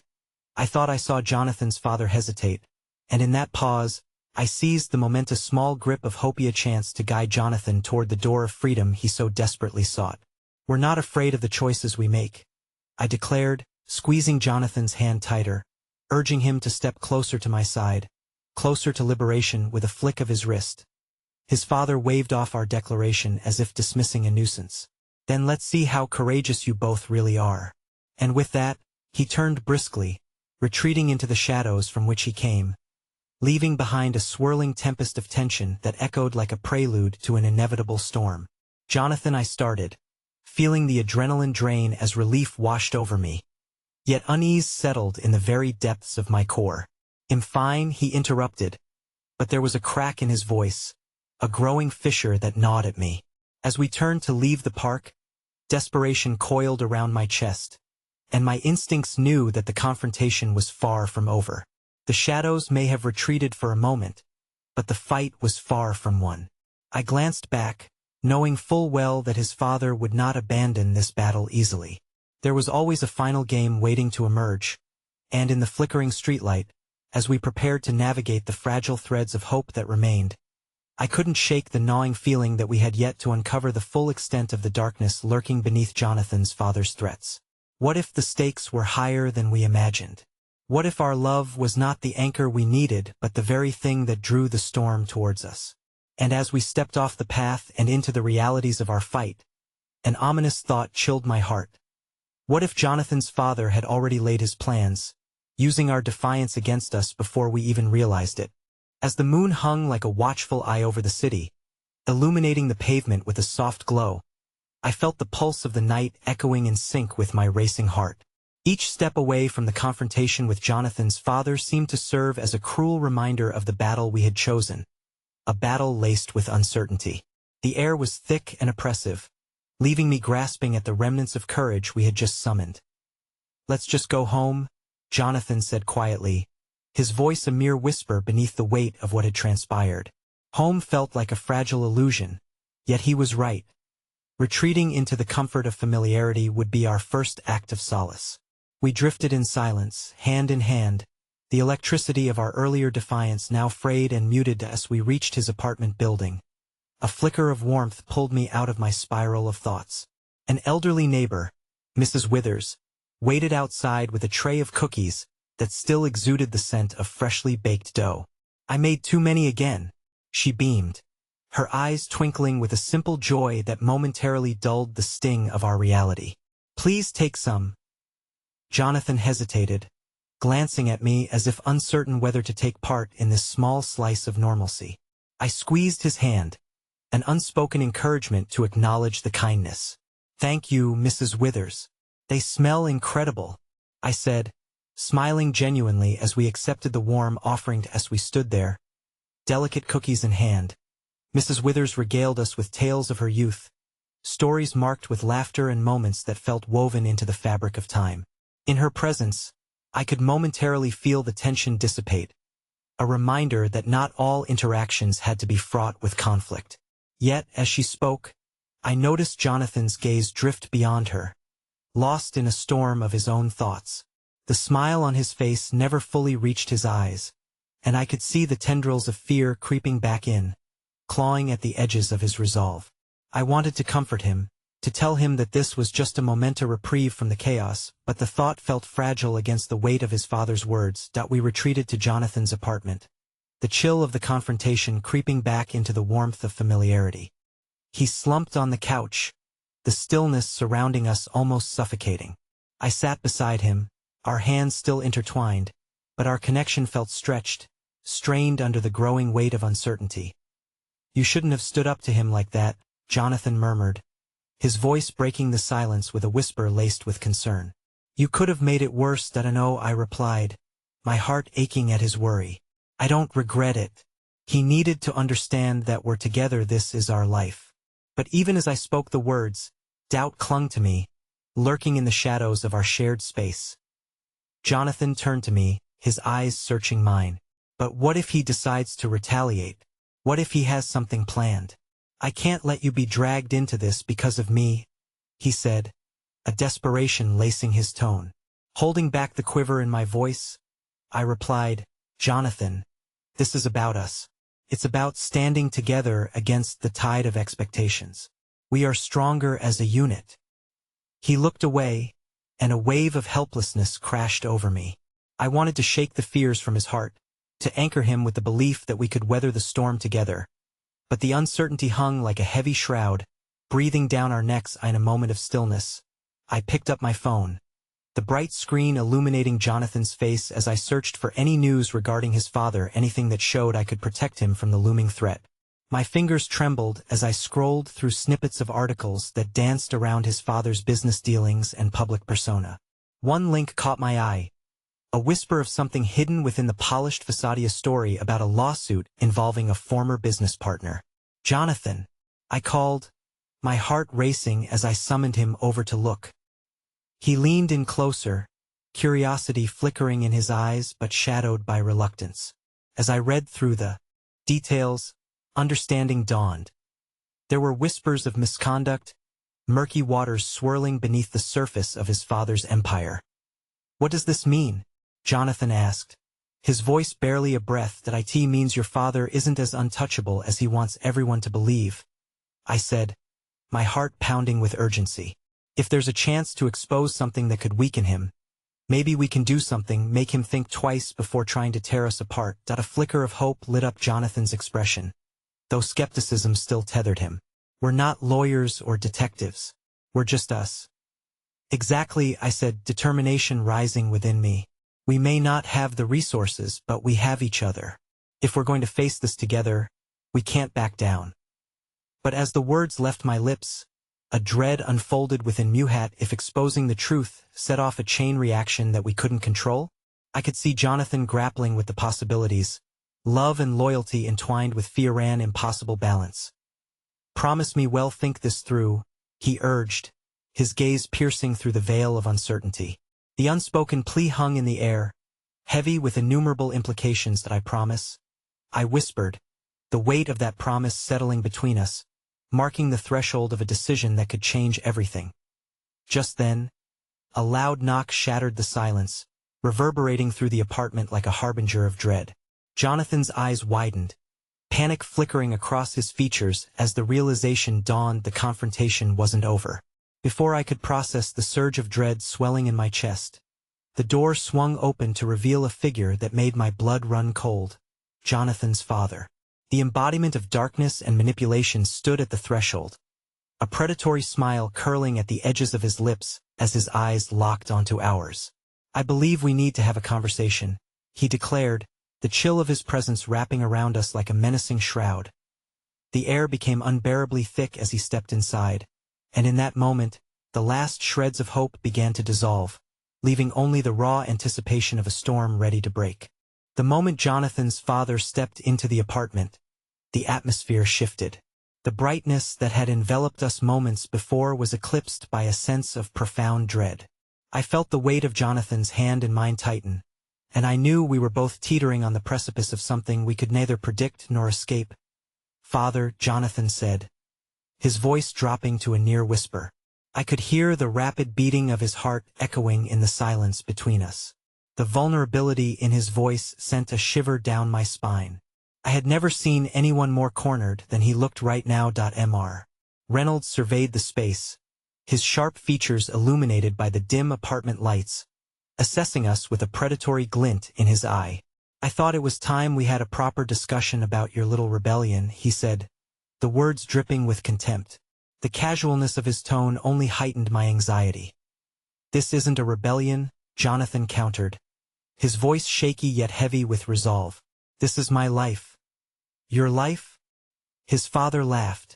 I thought I saw Jonathan's father hesitate, and in that pause, I seized the momentous small grip of hope, a chance to guide Jonathan toward the door of freedom he so desperately sought. We're not afraid of the choices we make, I declared, squeezing Jonathan's hand tighter, urging him to step closer to my side, closer to liberation with a flick of his wrist. His father waved off our declaration as if dismissing a nuisance. Then let's see how courageous you both really are. And with that, he turned briskly, retreating into the shadows from which he came, leaving behind a swirling tempest of tension that echoed like a prelude to an inevitable storm. Jonathan, I started, feeling the adrenaline drain as relief washed over me. Yet unease settled in the very depths of my core. I'm fine, he interrupted, but there was a crack in his voice, a growing fissure that gnawed at me. As we turned to leave the park, desperation coiled around my chest, and my instincts knew that the confrontation was far from over. The shadows may have retreated for a moment, but the fight was far from won. I glanced back, knowing full well that his father would not abandon this battle easily. There was always a final game waiting to emerge, and in the flickering streetlight, as we prepared to navigate the fragile threads of hope that remained, I couldn't shake the gnawing feeling that we had yet to uncover the full extent of the darkness lurking beneath Jonathan's father's threats. What if the stakes were higher than we imagined? What if our love was not the anchor we needed but the very thing that drew the storm towards us? And as we stepped off the path and into the realities of our fight, an ominous thought chilled my heart. What if Jonathan's father had already laid his plans, using our defiance against us before we even realized it? As the moon hung like a watchful eye over the city, illuminating the pavement with a soft glow, I felt the pulse of the night echoing in sync with my racing heart. Each step away from the confrontation with Jonathan's father seemed to serve as a cruel reminder of the battle we had chosen, a battle laced with uncertainty. The air was thick and oppressive, leaving me grasping at the remnants of courage we had just summoned. Let's just go home, Jonathan said quietly, his voice a mere whisper beneath the weight of what had transpired. Home felt like a fragile illusion, yet he was right. Retreating into the comfort of familiarity would be our first act of solace. We drifted in silence, hand in hand, the electricity of our earlier defiance now frayed and muted as we reached his apartment building. A flicker of warmth pulled me out of my spiral of thoughts. An elderly neighbor, Mrs. Withers, waited outside with a tray of cookies that still exuded the scent of freshly baked dough. I made too many again, she beamed, her eyes twinkling with a simple joy that momentarily dulled the sting of our reality. Please take some. Jonathan hesitated, glancing at me as if uncertain whether to take part in this small slice of normalcy. I squeezed his hand, an unspoken encouragement to acknowledge the kindness. Thank you, Mrs. Withers. They smell incredible, I said, smiling genuinely as we accepted the warm offering as we stood there, delicate cookies in hand. Mrs. Withers regaled us with tales of her youth, stories marked with laughter and moments that felt woven into the fabric of time. In her presence, I could momentarily feel the tension dissipate, a reminder that not all interactions had to be fraught with conflict. Yet, as she spoke, I noticed Jonathan's gaze drift beyond her, lost in a storm of his own thoughts. The smile on his face never fully reached his eyes, and I could see the tendrils of fear creeping back in, clawing at the edges of his resolve. I wanted to comfort him, to tell him that this was just a momentary reprieve from the chaos, but the thought felt fragile against the weight of his father's words. We retreated to Jonathan's apartment, the chill of the confrontation creeping back into the warmth of familiarity. He slumped on the couch, the stillness surrounding us almost suffocating. I sat beside him, our hands still intertwined, but our connection felt stretched, strained under the growing weight of uncertainty. "You shouldn't have stood up to him like that," Jonathan murmured, his voice breaking the silence with a whisper laced with concern. "You could have made it worse, Dano," I replied, my heart aching at his worry. "I don't regret it. He needed to understand that we're together, this is our life." But even as I spoke the words, doubt clung to me, lurking in the shadows of our shared space. Jonathan turned to me, his eyes searching mine. "But what if he decides to retaliate? What if he has something planned? I can't let you be dragged into this because of me," he said, a desperation lacing his tone. Holding back the quiver in my voice, I replied, "Jonathan, this is about us. It's about standing together against the tide of expectations. We are stronger as a unit." He looked away, and a wave of helplessness crashed over me. I wanted to shake the fears from his heart, to anchor him with the belief that we could weather the storm together. But the uncertainty hung like a heavy shroud, breathing down our necks. In a moment of stillness, I picked up my phone, the bright screen illuminating Jonathan's face as I searched for any news regarding his father, anything that showed I could protect him from the looming threat. My fingers trembled as I scrolled through snippets of articles that danced around his father's business dealings and public persona. One link caught my eye, a whisper of something hidden within the polished facade, a story about a lawsuit involving a former business partner. "Jonathan," I called, my heart racing as I summoned him over to look. He leaned in closer, curiosity flickering in his eyes but shadowed by reluctance. As I read through the details, understanding dawned. There were whispers of misconduct, murky waters swirling beneath the surface of his father's empire. "What does this mean?" Jonathan asked, his voice barely a breath. "That it means your father isn't as untouchable as he wants everyone to believe," I said, my heart pounding with urgency. "If there's a chance to expose something that could weaken him, maybe we can do something, make him think twice before trying to tear us apart." A flicker of hope lit up Jonathan's expression, though skepticism still tethered him. "We're not lawyers or detectives. We're just us." "Exactly," I said, determination rising within me. "We may not have the resources, but we have each other. If we're going to face this together, we can't back down." But as the words left my lips, a dread unfolded within me. If exposing the truth set off a chain reaction that we couldn't control? I could see Jonathan grappling with the possibilities, love and loyalty entwined with fear, an impossible balance. "Promise me we'll think this through," he urged, his gaze piercing through the veil of uncertainty. The unspoken plea hung in the air, heavy with innumerable implications. "That I promise," I whispered, the weight of that promise settling between us, marking the threshold of a decision that could change everything. Just then, a loud knock shattered the silence, reverberating through the apartment like a harbinger of dread. Jonathan's eyes widened, panic flickering across his features as the realization dawned the confrontation wasn't over. Before I could process the surge of dread swelling in my chest, the door swung open to reveal a figure that made my blood run cold. Jonathan's father. The embodiment of darkness and manipulation stood at the threshold, a predatory smile curling at the edges of his lips as his eyes locked onto ours. "I believe we need to have a conversation," he declared, the chill of his presence wrapping around us like a menacing shroud. The air became unbearably thick as he stepped inside, and in that moment, the last shreds of hope began to dissolve, leaving only the raw anticipation of a storm ready to break. The moment Jonathan's father stepped into the apartment, the atmosphere shifted. The brightness that had enveloped us moments before was eclipsed by a sense of profound dread. I felt the weight of Jonathan's hand in mine tighten, and I knew we were both teetering on the precipice of something we could neither predict nor escape. "Father," Jonathan said, his voice dropping to a near whisper. I could hear the rapid beating of his heart echoing in the silence between us. The vulnerability in his voice sent a shiver down my spine. I had never seen anyone more cornered than he looked right now. Mr. Reynolds surveyed the space, his sharp features illuminated by the dim apartment lights, assessing us with a predatory glint in his eye. I thought it was time we had a proper discussion about your little rebellion, he said, the words dripping with contempt. The casualness of his tone only heightened my anxiety. This isn't a rebellion, Jonathan countered, his voice shaky yet heavy with resolve. This is my life. Your life? His father laughed,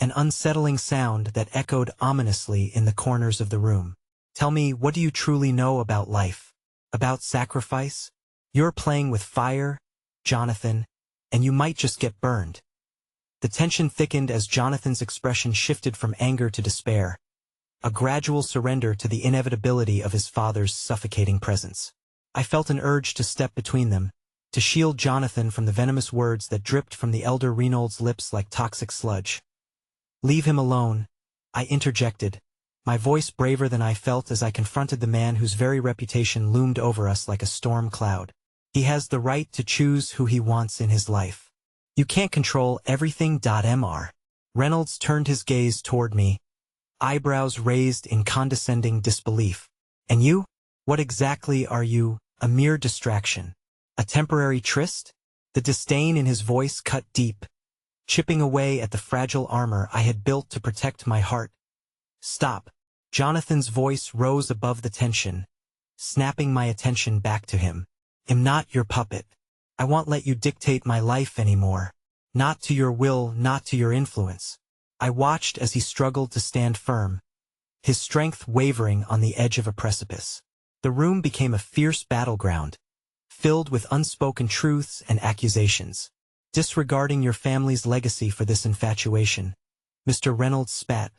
an unsettling sound that echoed ominously in the corners of the room. Tell me, what do you truly know about life? About sacrifice? You're playing with fire, Jonathan, and you might just get burned. The tension thickened as Jonathan's expression shifted from anger to despair, a gradual surrender to the inevitability of his father's suffocating presence. I felt an urge to step between them, to shield Jonathan from the venomous words that dripped from the elder Reynolds' lips like toxic sludge. Leave him alone, I interjected, my voice braver than I felt as I confronted the man whose very reputation loomed over us like a storm cloud. He has the right to choose who he wants in his life. You can't control everything. Mr. Reynolds turned his gaze toward me, eyebrows raised in condescending disbelief. And you? What exactly are you? A mere distraction? A temporary tryst? The disdain in his voice cut deep, chipping away at the fragile armor I had built to protect my heart. Stop. Jonathan's voice rose above the tension, snapping my attention back to him. I'm not your puppet. I won't let you dictate my life anymore. Not to your will, not to your influence. I watched as he struggled to stand firm, his strength wavering on the edge of a precipice. The room became a fierce battleground, filled with unspoken truths and accusations. Disregarding your family's legacy for this infatuation, Mr. Reynolds spat,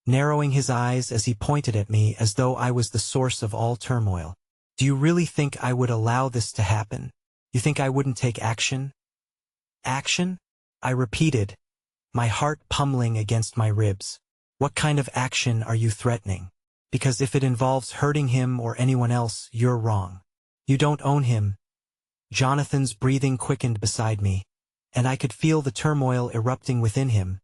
narrowing his eyes as he pointed at me as though I was the source of all turmoil. Do you really think I would allow this to happen? You think I wouldn't take action? Action? I repeated, my heart pummeling against my ribs. What kind of action are you threatening? Because if it involves hurting him or anyone else, you're wrong. You don't own him. Jonathan's breathing quickened beside me, and I could feel the turmoil erupting within him,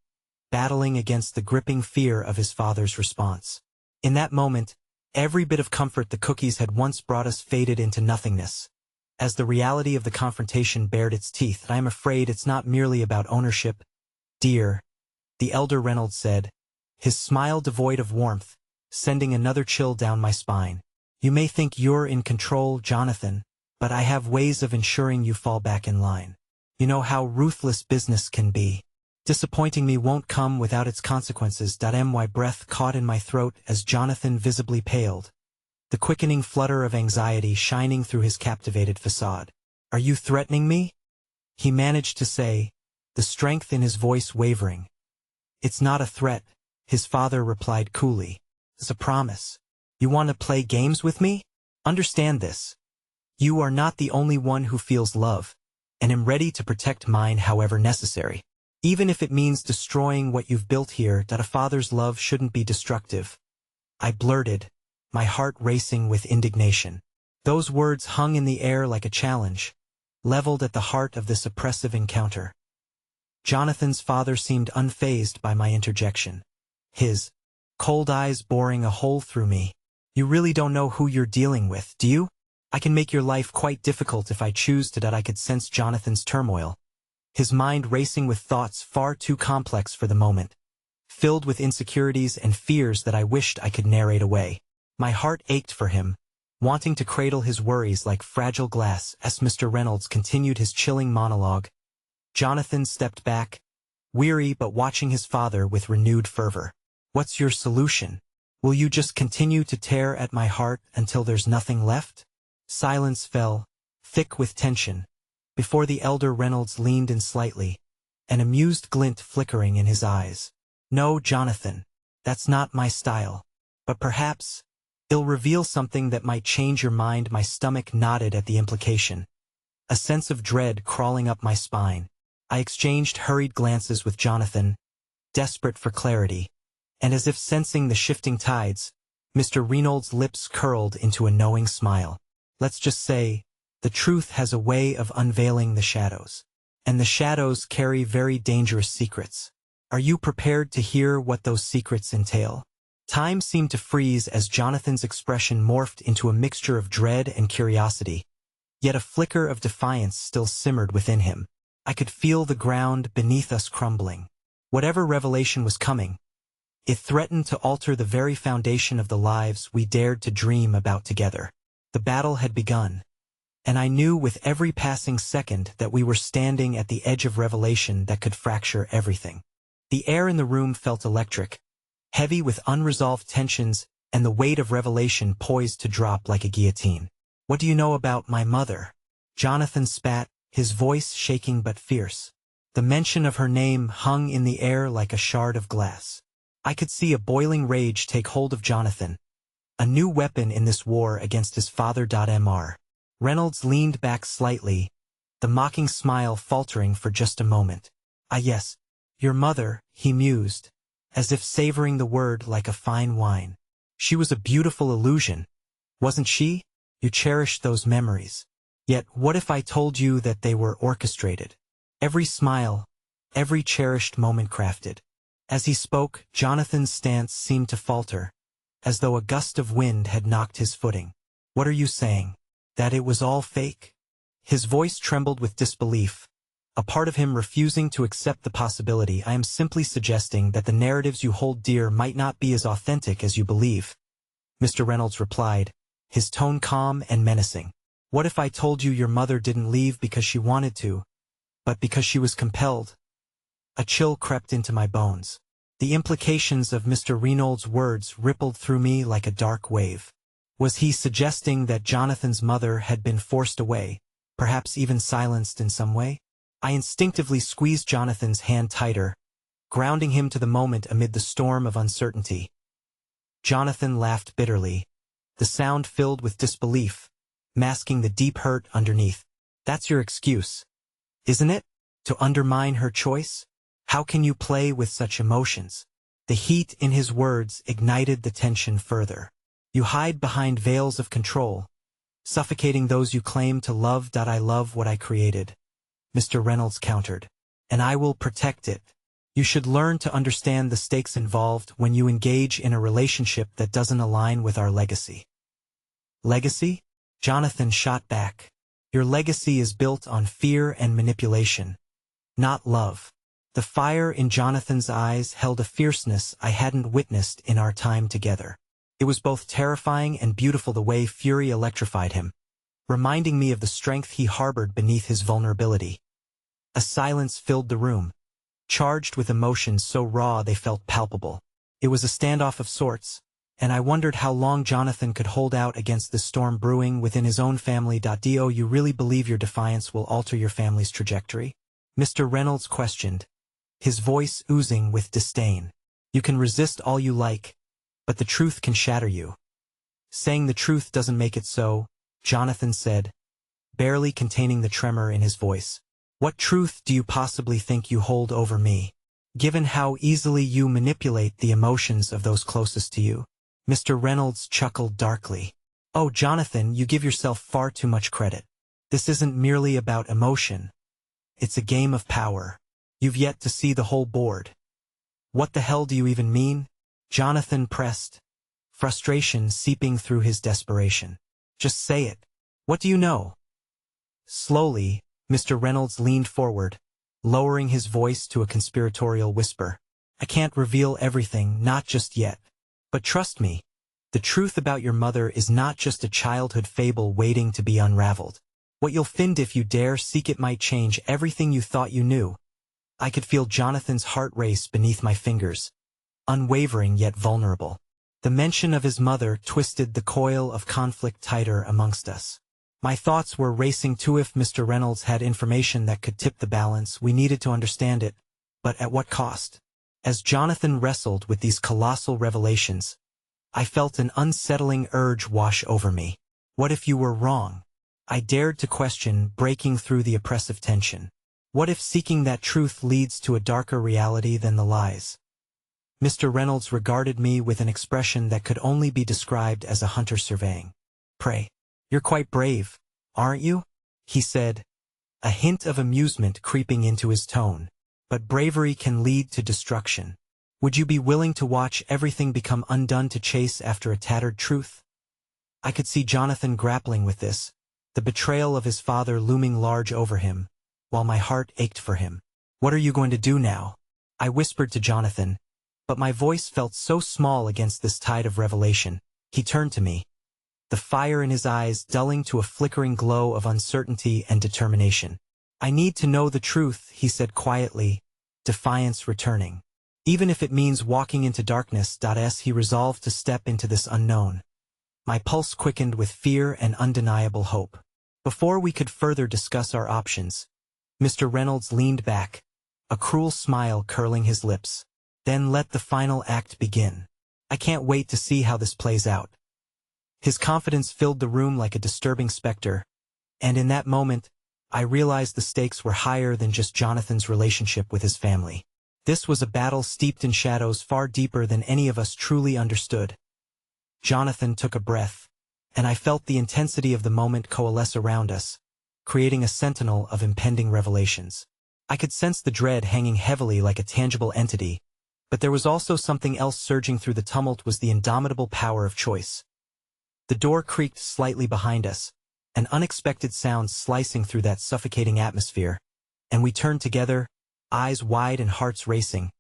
battling against the gripping fear of his father's response. In that moment, every bit of comfort the cookies had once brought us faded into nothingness. As the reality of the confrontation bared its teeth, I am afraid it's not merely about ownership, dear, the elder Reynolds said, his smile devoid of warmth, sending another chill down my spine. You may think you're in control, Jonathan, but I have ways of ensuring you fall back in line. You know how ruthless business can be. Disappointing me won't come without its consequences. My breath caught in my throat as Jonathan visibly paled, the quickening flutter of anxiety shining through his captivated facade. Are you threatening me? He managed to say, the strength in his voice wavering. It's not a threat, his father replied coolly. It's a promise. You want to play games with me? Understand this. You are not the only one who feels love, and am ready to protect mine however necessary. Even if it means destroying what you've built here. A father's love shouldn't be destructive. I blurted, my heart racing with indignation. Those words hung in the air like a challenge, leveled at the heart of this oppressive encounter. Jonathan's father seemed unfazed by my interjection, his cold eyes boring a hole through me. You really don't know who you're dealing with, do you? I can make your life quite difficult if I choose to. I could sense Jonathan's turmoil, his mind racing with thoughts far too complex for the moment, filled with insecurities and fears that I wished I could narrate away. My heart ached for him, wanting to cradle his worries like fragile glass. As Mr. Reynolds continued his chilling monologue, Jonathan stepped back, weary but watching his father with renewed fervor. What's your solution? Will you just continue to tear at my heart until there's nothing left? Silence fell, thick with tension, before the elder Reynolds leaned in slightly, an amused glint flickering in his eyes. No, Jonathan, that's not my style. But perhaps it'll reveal something that might change your mind. My stomach knotted at the implication, a sense of dread crawling up my spine. I exchanged hurried glances with Jonathan, desperate for clarity, and as if sensing the shifting tides, Mr. Reynolds' lips curled into a knowing smile. Let's just say, the truth has a way of unveiling the shadows. and the shadows carry very dangerous secrets. Are you prepared to hear what those secrets entail? Time seemed to freeze as Jonathan's expression morphed into a mixture of dread and curiosity, yet a flicker of defiance still simmered within him. I could feel the ground beneath us crumbling. Whatever revelation was coming, it threatened to alter the very foundation of the lives we dared to dream about together. The battle had begun, and I knew with every passing second that we were standing at the edge of revelation that could fracture everything. The air in the room felt electric, heavy with unresolved tensions and the weight of revelation poised to drop like a guillotine. "What do you know about my mother?" Jonathan spat, his voice shaking but fierce. The mention of her name hung in the air like a shard of glass. I could see a boiling rage take hold of Jonathan, a new weapon in this war against his father. Mr. Reynolds leaned back slightly, the mocking smile faltering for just a moment. "Ah yes, your mother," he mused, as if savoring the word like a fine wine. "She was a beautiful illusion, wasn't she? You cherished those memories. Yet what if I told you that they were orchestrated? Every smile, every cherished moment crafted." As he spoke, Jonathan's stance seemed to falter, as though a gust of wind had knocked his footing. "What are you saying? That it was all fake?" His voice trembled with disbelief, a part of him refusing to accept the possibility. "I am simply suggesting that the narratives you hold dear might not be as authentic as you believe," Mr. Reynolds replied, his tone calm and menacing. "What if I told you your mother didn't leave because she wanted to, but because she was compelled?" A chill crept into my bones. The implications of Mr. Reynolds' words rippled through me like a dark wave. Was he suggesting that Jonathan's mother had been forced away, perhaps even silenced in some way? I instinctively squeezed Jonathan's hand tighter, grounding him to the moment amid the storm of uncertainty. Jonathan laughed bitterly, the sound filled with disbelief, masking the deep hurt underneath. "That's your excuse, isn't it? To undermine her choice? How can you play with such emotions?" The heat in his words ignited the tension further. "You hide behind veils of control, suffocating those you claim to love. I love what I created," Mr. Reynolds countered, "and I will protect it. You should learn to understand the stakes involved when you engage in a relationship that doesn't align with our legacy." "Legacy?" Jonathan shot back. "Your legacy is built on fear and manipulation, not love." The fire in Jonathan's eyes held a fierceness I hadn't witnessed in our time together. It was both terrifying and beautiful the way fury electrified him, reminding me of the strength he harbored beneath his vulnerability. A silence filled the room, charged with emotions so raw they felt palpable. It was a standoff of sorts, and I wondered how long Jonathan could hold out against the storm brewing within his own family. "Do you really believe your defiance will alter your family's trajectory?" Mr. Reynolds questioned, his voice oozing with disdain. "You can resist all you like, but the truth can shatter you." "Saying the truth doesn't make it so," Jonathan said, barely containing the tremor in his voice. "What truth do you possibly think you hold over me, given how easily you manipulate the emotions of those closest to you?" Mr. Reynolds chuckled darkly. "Oh, Jonathan, you give yourself far too much credit. This isn't merely about emotion. It's a game of power. You've yet to see the whole board." "What the hell do you even mean?" Jonathan pressed, frustration seeping through his desperation. "Just say it. What do you know?" Slowly, Mr. Reynolds leaned forward, lowering his voice to a conspiratorial whisper. "I can't reveal everything, not just yet. But trust me, the truth about your mother is not just a childhood fable waiting to be unraveled. What you'll find if you dare seek it might change everything you thought you knew." I could feel Jonathan's heart race beneath my fingers, unwavering yet vulnerable. The mention of his mother twisted the coil of conflict tighter amongst us. My thoughts were racing to if Mr. Reynolds had information that could tip the balance. We needed to understand it, but at what cost? As Jonathan wrestled with these colossal revelations, I felt an unsettling urge wash over me. What if you were wrong? I dared to question, breaking through the oppressive tension. What if seeking that truth leads to a darker reality than the lies? Mr. Reynolds regarded me with an expression that could only be described as a hunter surveying. "Pray, you're quite brave, aren't you?" he said, a hint of amusement creeping into his tone. But bravery can lead to destruction. Would you be willing to watch everything become undone to chase after a tattered truth? I could see Jonathan grappling with this, the betrayal of his father looming large over him, while my heart ached for him. What are you going to do now? I whispered to Jonathan, but my voice felt so small against this tide of revelation. He turned to me, the fire in his eyes dulling to a flickering glow of uncertainty and determination. I need to know the truth, he said quietly, defiance returning. Even if it means walking into darkness. He resolved to step into this unknown. My pulse quickened with fear and undeniable hope. Before we could further discuss our options, Mr. Reynolds leaned back, a cruel smile curling his lips. Then let the final act begin. I can't wait to see how this plays out. His confidence filled the room like a disturbing specter, and in that moment, I realized the stakes were higher than just Jonathan's relationship with his family. This was a battle steeped in shadows far deeper than any of us truly understood. Jonathan took a breath, and I felt the intensity of the moment coalesce around us, creating a sentinel of impending revelations. I could sense the dread hanging heavily like a tangible entity, but there was also something else surging through the tumult: was the indomitable power of choice. The door creaked slightly behind us, an unexpected sound slicing through that suffocating atmosphere, and we turned together, eyes wide and hearts racing,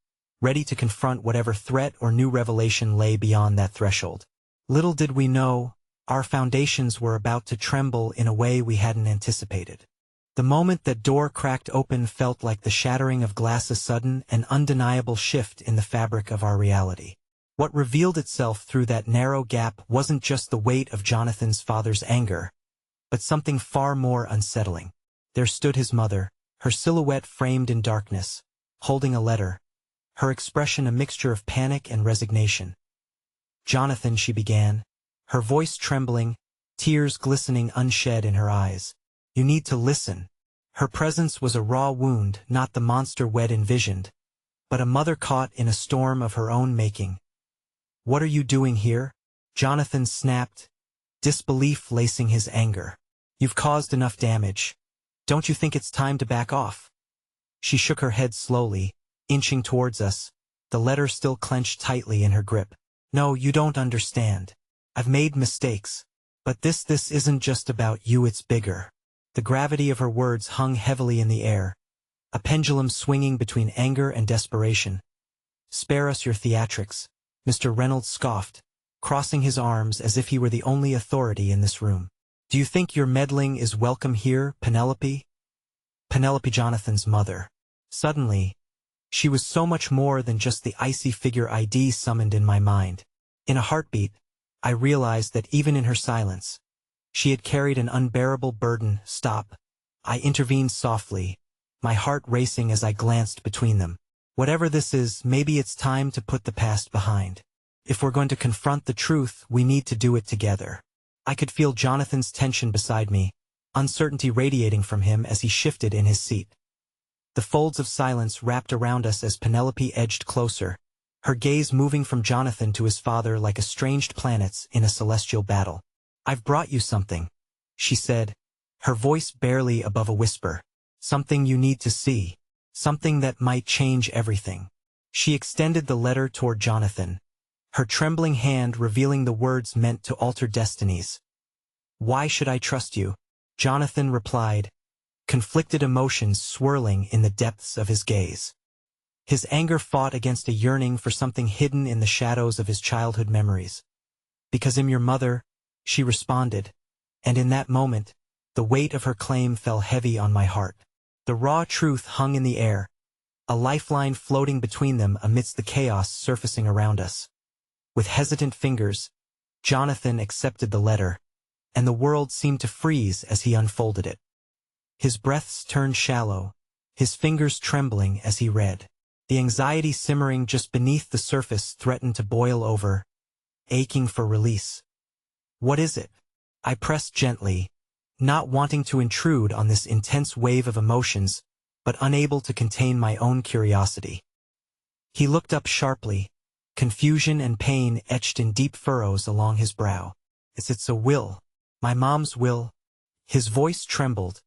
ready to confront whatever threat or new revelation lay beyond that threshold. Little did we know, our foundations were about to tremble in a way we hadn't anticipated. The moment that door cracked open felt like the shattering of glass, a sudden and undeniable shift in the fabric of our reality. What revealed itself through that narrow gap wasn't just the weight of Jonathan's father's anger, but something far more unsettling. There stood his mother, her silhouette framed in darkness, holding a letter, her expression a mixture of panic and resignation. "Jonathan," she began, her voice trembling, tears glistening unshed in her eyes. "You need to listen." Her presence was a raw wound, not the monster we'd envisioned, but a mother caught in a storm of her own making. "What are you doing here?" Jonathan snapped, disbelief lacing his anger. "You've caused enough damage. Don't you think it's time to back off?" She shook her head slowly, inching towards us, the letter still clenched tightly in her grip. "No, you don't understand. I've made mistakes. But this isn't just about you, it's bigger." The gravity of her words hung heavily in the air, a pendulum swinging between anger and desperation. "Spare us your theatrics," Mr. Reynolds scoffed, crossing his arms as if he were the only authority in this room. "Do you think your meddling is welcome here, Penelope?" Penelope, Jonathan's mother. Suddenly, she was so much more than just the icy figure I'd summoned in my mind. In a heartbeat, I realized that even in her silence, she had carried an unbearable burden. "Stop," I intervened softly, my heart racing as I glanced between them. "Whatever this is, maybe it's time to put the past behind. If we're going to confront the truth, we need to do it together." I could feel Jonathan's tension beside me, uncertainty radiating from him as he shifted in his seat. The folds of silence wrapped around us as Penelope edged closer, her gaze moving from Jonathan to his father like estranged planets in a celestial battle. "I've brought you something," she said, her voice barely above a whisper. "Something you need to see. Something that might change everything." She extended the letter toward Jonathan, her trembling hand revealing the words meant to alter destinies. "Why should I trust you?" Jonathan replied, conflicted emotions swirling in the depths of his gaze. His anger fought against a yearning for something hidden in the shadows of his childhood memories. "Because I'm your mother," she responded, and in that moment, the weight of her claim fell heavy on my heart. The raw truth hung in the air, a lifeline floating between them amidst the chaos surfacing around us. With hesitant fingers, Jonathan accepted the letter, and the world seemed to freeze as he unfolded it. His breaths turned shallow, his fingers trembling as he read. The anxiety simmering just beneath the surface threatened to boil over, aching for release. "What is it?" I pressed gently, not wanting to intrude on this intense wave of emotions, but unable to contain my own curiosity. He looked up sharply, confusion and pain etched in deep furrows along his brow. It's a will. My mom's will." His voice trembled,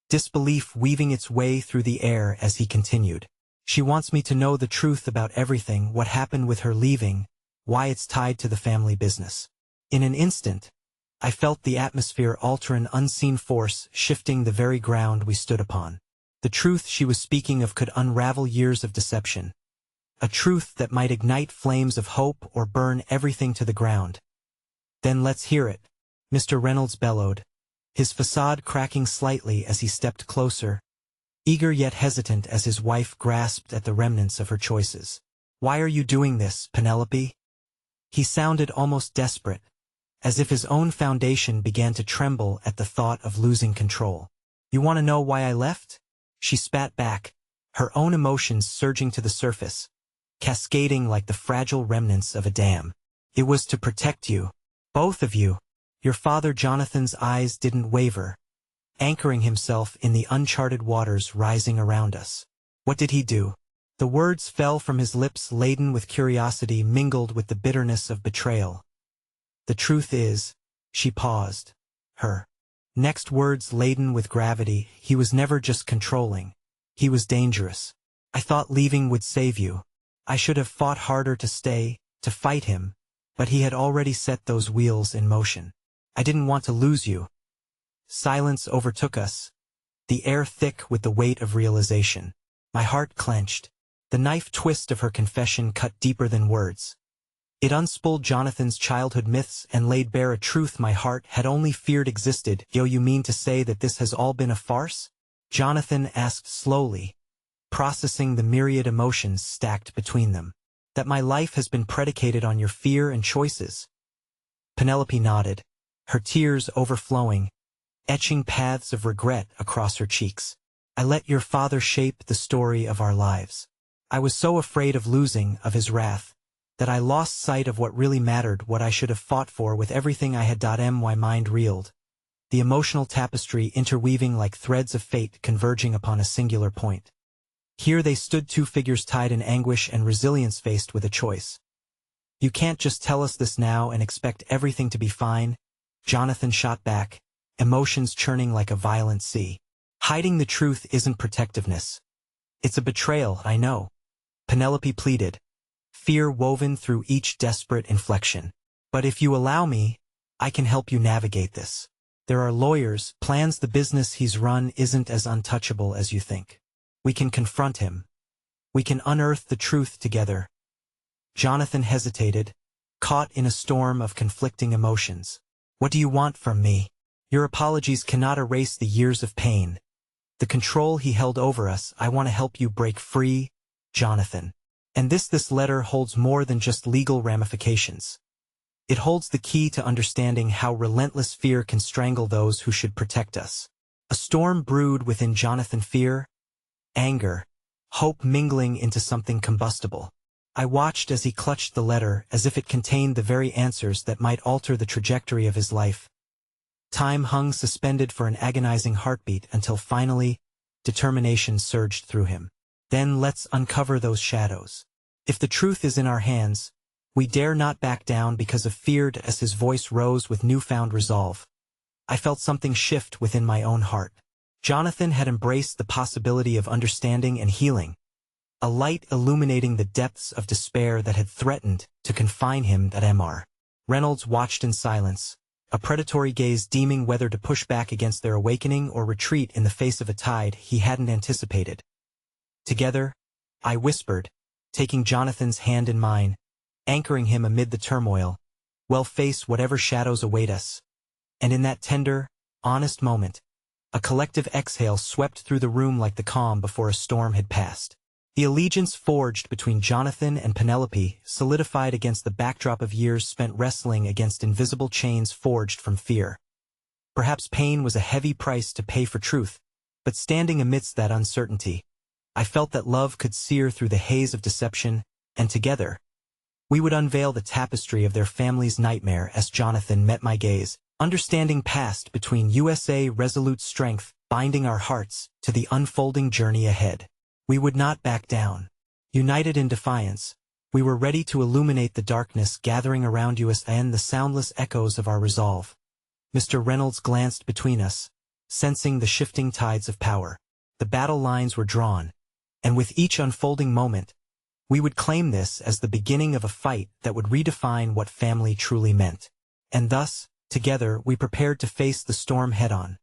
disbelief weaving its way through the air as he continued. She wants me to know the truth about everything, what happened with her leaving, why it's tied to the family business. In an instant, I felt the atmosphere alter, an unseen force shifting the very ground we stood upon. The truth she was speaking of could unravel years of deception. A truth that might ignite flames of hope or burn everything to the ground. Then let's hear it, Mr. Reynolds bellowed, his facade cracking slightly as he stepped closer, eager yet hesitant as his wife grasped at the remnants of her choices. Why are you doing this, Penelope? He sounded almost desperate, as if his own foundation began to tremble at the thought of losing control. You want to know why I left? She spat back, her own emotions surging to the surface, cascading like the fragile remnants of a dam. It was to protect you. Both of you. Your father Jonathan's eyes didn't waver, anchoring himself in the uncharted waters rising around us. What did he do? The words fell from his lips laden with curiosity mingled with the bitterness of betrayal. The truth is, she paused, her next words laden with gravity, he was never just controlling. He was dangerous. I thought leaving would save you. I should have fought harder to stay, to fight him, but he had already set those wheels in motion. I didn't want to lose you. Silence overtook us, the air thick with the weight of realization. My heart clenched. The knife twist of her confession cut deeper than words. It unspooled Jonathan's childhood myths and laid bare a truth my heart had only feared existed. Yo, you mean to say that this has all been a farce? Jonathan asked slowly, processing the myriad emotions stacked between them. That my life has been predicated on your fear and choices. Penelope nodded, her tears overflowing, etching paths of regret across her cheeks. I let your father shape the story of our lives. I was so afraid of losing, of his wrath, that I lost sight of what really mattered, what I should have fought for with everything I had. My mind reeled, the emotional tapestry interweaving like threads of fate converging upon a singular point. Here they stood, two figures tied in anguish and resilience, faced with a choice. You can't just tell us this now and expect everything to be fine, Jonathan shot back, emotions churning like a violent sea. Hiding the truth isn't protectiveness. It's a betrayal, I know. Penelope pleaded, fear woven through each desperate inflection. But if you allow me, I can help you navigate this. There are lawyers, plans. The business he's run isn't as untouchable as you think. We can confront him. We can unearth the truth together. Jonathan hesitated, caught in a storm of conflicting emotions. What do you want from me? Your apologies cannot erase the years of pain. The control he held over us. I want to help you break free, Jonathan. And this letter holds more than just legal ramifications. It holds the key to understanding how relentless fear can strangle those who should protect us. A storm brewed within Jonathan, fear, anger, hope mingling into something combustible. I watched as he clutched the letter as if it contained the very answers that might alter the trajectory of his life. Time hung suspended for an agonizing heartbeat until finally, determination surged through him. Then let's uncover those shadows. If the truth is in our hands, we dare not back down because of fear. As his voice rose with newfound resolve, I felt something shift within my own heart. Jonathan had embraced the possibility of understanding and healing, a light illuminating the depths of despair that had threatened to confine him. Mr. Reynolds watched in silence, a predatory gaze deeming whether to push back against their awakening or retreat in the face of a tide he hadn't anticipated. Together, I whispered, taking Jonathan's hand in mine, anchoring him amid the turmoil. We'll face whatever shadows await us. And in that tender, honest moment, a collective exhale swept through the room like the calm before a storm had passed. The allegiance forged between Jonathan and Penelope solidified against the backdrop of years spent wrestling against invisible chains forged from fear. Perhaps pain was a heavy price to pay for truth, but standing amidst that uncertainty, I felt that love could sear through the haze of deception, and together, we would unveil the tapestry of their family's nightmare. As Jonathan met my gaze, understanding passed between USA resolute strength, binding our hearts to the unfolding journey ahead. We would not back down. United in defiance, we were ready to illuminate the darkness gathering around us and the soundless echoes of our resolve. Mr. Reynolds glanced between us, sensing the shifting tides of power. The battle lines were drawn, and with each unfolding moment, we would claim this as the beginning of a fight that would redefine what family truly meant. And thus, together, we prepared to face the storm head-on,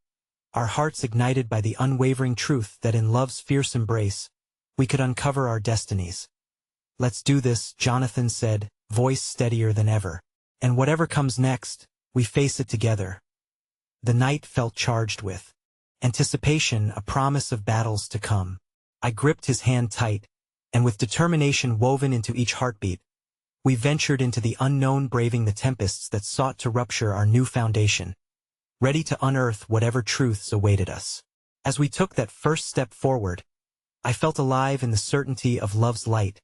our hearts ignited by the unwavering truth that in love's fierce embrace, we could uncover our destinies. "Let's do this," Jonathan said, voice steadier than ever. "And whatever comes next, we face it together." The night felt charged with anticipation, a promise of battles to come. I gripped his hand tight, and with determination woven into each heartbeat, we ventured into the unknown, braving the tempests that sought to rupture our new foundation, ready to unearth whatever truths awaited us. As we took that first step forward, I felt alive in the certainty of love's light,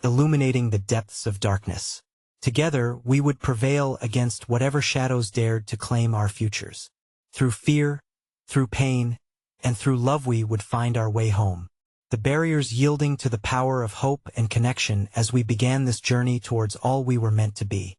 illuminating the depths of darkness. Together, we would prevail against whatever shadows dared to claim our futures. Through fear, through pain, and through love we would find our way home, the barriers yielding to the power of hope and connection as we began this journey towards all we were meant to be.